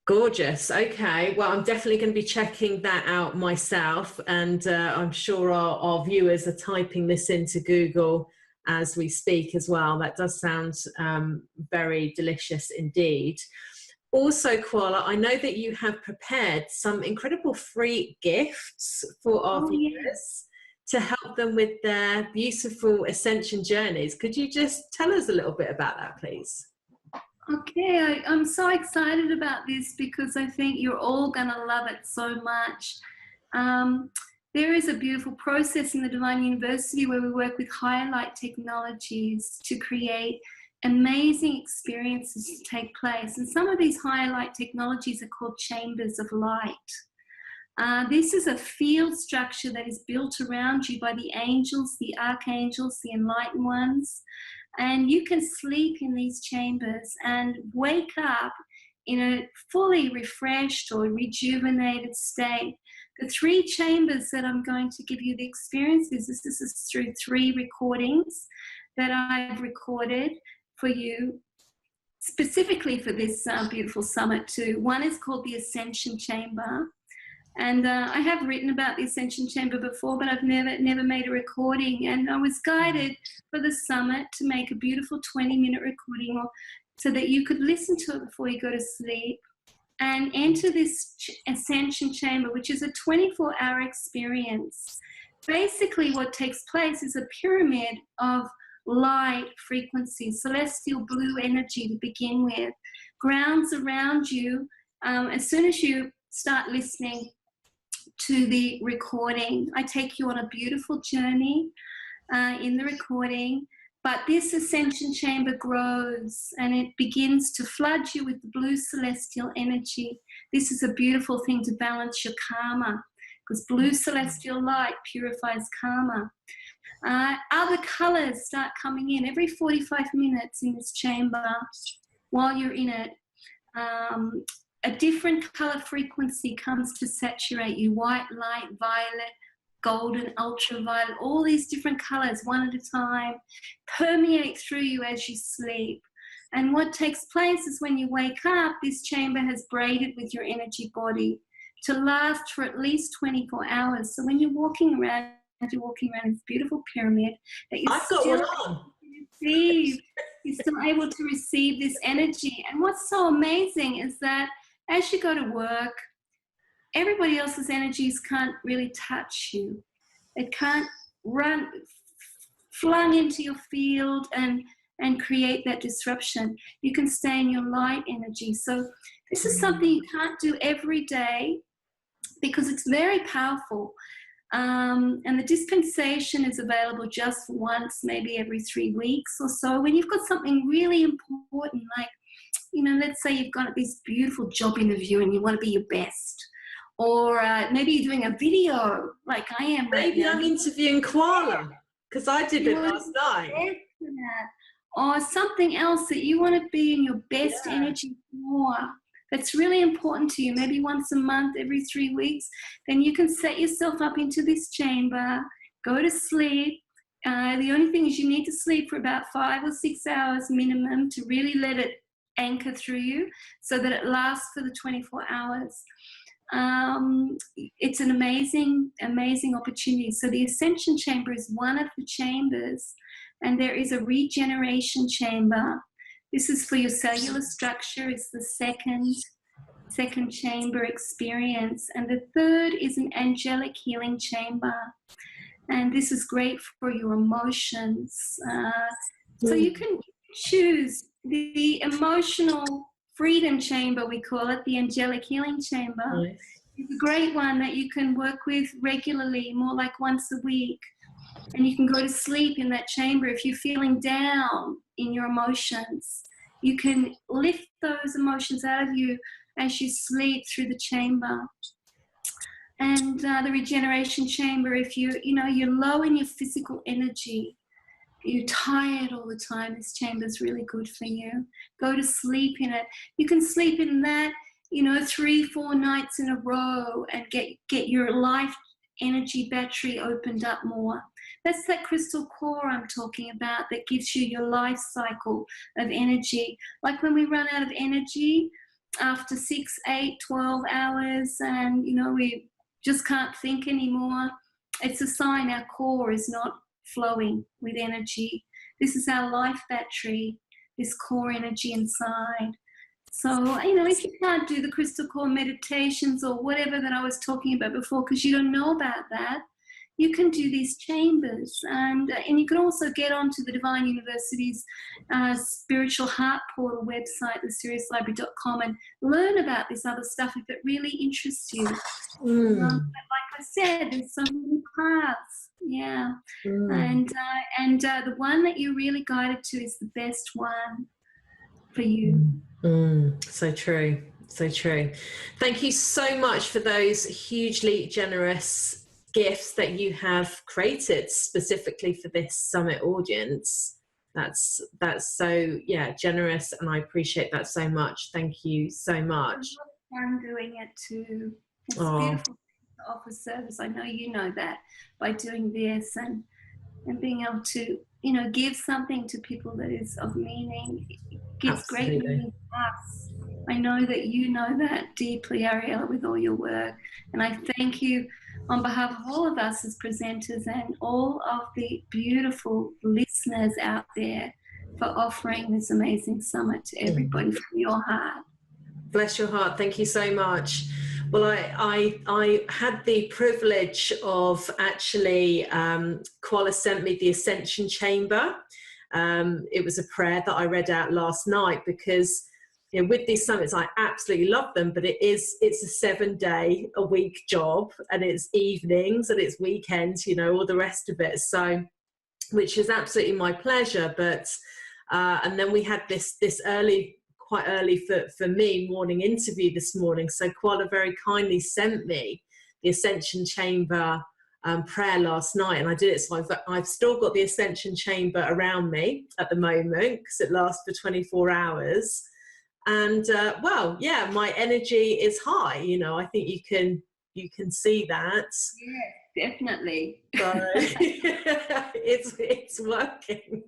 Speaker 1: Gorgeous. Okay. Well, I'm definitely going to be checking that out myself. And I'm sure our viewers are typing this into Google as we speak as well. That does sound very delicious indeed. Also, Qala, I know that you have prepared some incredible free gifts for our viewers to help them with their beautiful ascension journeys. Could you just tell us a little bit about that, please?
Speaker 2: Okay, I'm so excited about this because I think you're all going to love it so much. There is a beautiful process in the Divine University where we work with higher light technologies to create amazing experiences to take place. And some of these higher light technologies are called chambers of light. This is a field structure that is built around you by the angels, the archangels, the enlightened ones. And you can sleep in these chambers and wake up in a fully refreshed or rejuvenated state. The 3 chambers that I'm going to give you the experiences, this is through 3 recordings that I've recorded for you, specifically for this beautiful summit too. One is called the Ascension Chamber. And I have written about the Ascension Chamber before, but I've never made a recording. And I was guided for the summit to make a beautiful 20-minute recording so that you could listen to it before you go to sleep and enter this Ascension Chamber, which is a 24-hour experience. Basically, what takes place is a pyramid of light frequencies, celestial blue energy to begin with, grounds around you. As soon as you start listening to the recording, I take you on a beautiful journey in the recording. But this ascension chamber grows and it begins to flood you with the blue celestial energy. This is a beautiful thing to balance your karma, because blue celestial light purifies karma. Other colors start coming in every 45 minutes in this chamber while you're in it. A different color frequency comes to saturate you: white light, violet, golden, ultraviolet, all these different colors, one at a time, permeate through you as you sleep. And what takes place is when you wake up, this chamber has braided with your energy body to last for at least 24 hours. So when you're walking around this beautiful pyramid that you're you're still able to receive this energy. And what's so amazing is that as you go to work, everybody else's energies can't really touch you. It can't run flung into your field and create that disruption. You can stay in your light energy. So this is something you can't do every day because it's very powerful. And the dispensation is available just once, maybe every 3 weeks or so. When you've got something really important, like, let's say you've got this beautiful job interview and you want to be your best. Or maybe you're doing a video like I am right now.
Speaker 1: Maybe I'm interviewing Qala, because I did it last night.
Speaker 2: Or something else that you want to be in your best energy for. That's really important to you, maybe once a month, every 3 weeks. Then you can set yourself up into this chamber, go to sleep. The only thing is you need to sleep for about 5 or 6 hours minimum to really let it anchor through you so that it lasts for the 24 hours. It's an amazing opportunity. So the Ascension Chamber is one of the chambers, and there is a regeneration chamber. This is for your cellular structure. It's the second chamber experience. And the third is an angelic healing chamber. And this is great for your emotions. So you can choose the emotional freedom chamber, we call it, the angelic healing chamber.
Speaker 1: Nice.
Speaker 2: It's a great one that you can work with regularly, more like once a week. And you can go to sleep in that chamber. If you're feeling down in your emotions, you can lift those emotions out of you as you sleep through the chamber. And the regeneration chamber, if you're low in your physical energy, you're tired all the time, this chamber is really good for you. Go to sleep in it. You can sleep in that, 3-4 nights in a row and get your life energy battery opened up more. That's that crystal core I'm talking about that gives you your life cycle of energy. Like when we run out of energy after 6, 8, 12 hours and, we just can't think anymore, it's a sign our core is not flowing with energy. This is our life battery, this core energy inside. So, you know, if you can't do the crystal core meditations or whatever that I was talking about before, because you don't know about that, you can do these chambers, and you can also get onto the Divine University's Spiritual Heart Portal website, thesiriouslibrary.com, and learn about this other stuff if it really interests you. But like I said, there's so many paths, yeah. And the one that you're really guided to is the best one for you.
Speaker 1: So true, so true. Thank you so much for those hugely generous gifts that you have created specifically for this summit audience. That's so, yeah, generous, and I appreciate that so much. Thank you so much.
Speaker 2: I'm doing it too. It's beautiful to offer service. I know you know that, by doing this and being able to, you know, give something to people that is of meaning. It gives great meaning to us. I know that you know that deeply, Ariella, with all your work. And I thank you on behalf of all of us as presenters and all of the beautiful listeners out there for offering this amazing summit to everybody from your heart.
Speaker 1: Bless your heart. Thank you so much. Well, I had the privilege of actually, Qala sent me the Ascension Chamber. It was a prayer that I read out last night because, you know, with these summits, I absolutely love them, but it's a 7-day-a-week job, and it's evenings and it's weekends, you know, all the rest of it. So, which is absolutely my pleasure. But, and then we had this quite early for me, morning interview this morning. So Qala very kindly sent me the Ascension Chamber prayer last night, and I did it. So I've still got the Ascension Chamber around me at the moment because it lasts for 24 hours. And well, yeah, my energy is high. You know, I think you can see that.
Speaker 2: Yeah, definitely.
Speaker 1: So, it's working.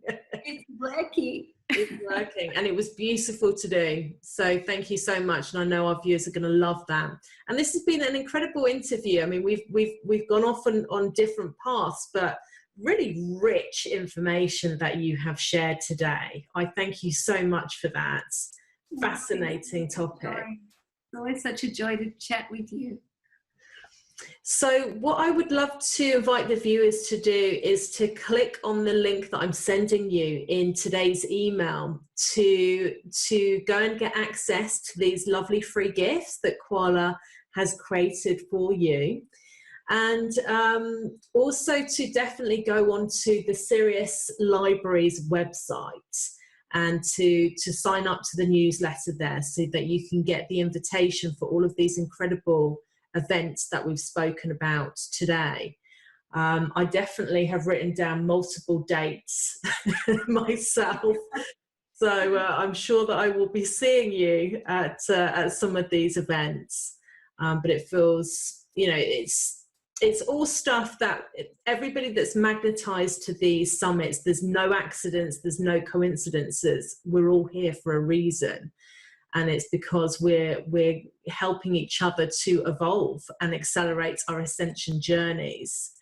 Speaker 2: It's working.
Speaker 1: It's working, and it was beautiful to do. So thank you so much, and I know our viewers are going to love that. And this has been an incredible interview. I mean, we've gone off on different paths, but really rich information that you have shared today. I thank you so much for that. Fascinating topic.
Speaker 2: It's always such a joy to chat with you.
Speaker 1: So what I would love to invite the viewers to do is to click on the link that I'm sending you in today's email to go and get access to these lovely free gifts that Qala has created for you. And also to definitely go onto the Sirius Library's website and to sign up to the newsletter there so that you can get the invitation for all of these incredible events that we've spoken about today. I definitely have written down multiple dates myself. So I'm sure that I will be seeing you at some of these events. But it feels, you know, it's all stuff that everybody that's magnetized to these summits, there's no accidents, there's no coincidences. We're all here for a reason. And it's because we're helping each other to evolve and accelerate our ascension journeys.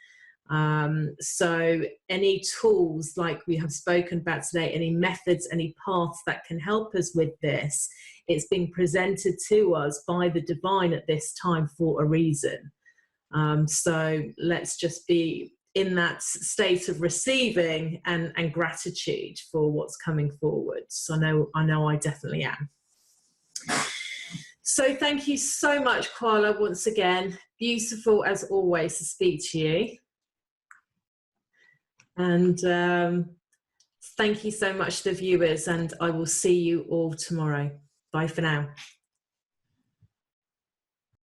Speaker 1: So any tools like we have spoken about today, any methods, any paths that can help us with this, it's being presented to us by the divine at this time for a reason. So let's just be in that state of receiving and gratitude for what's coming forward. So I know I definitely am. So thank you so much, Qala, once again. Beautiful as always to speak to you. And thank you so much to the viewers, and I will see you all tomorrow. Bye for now.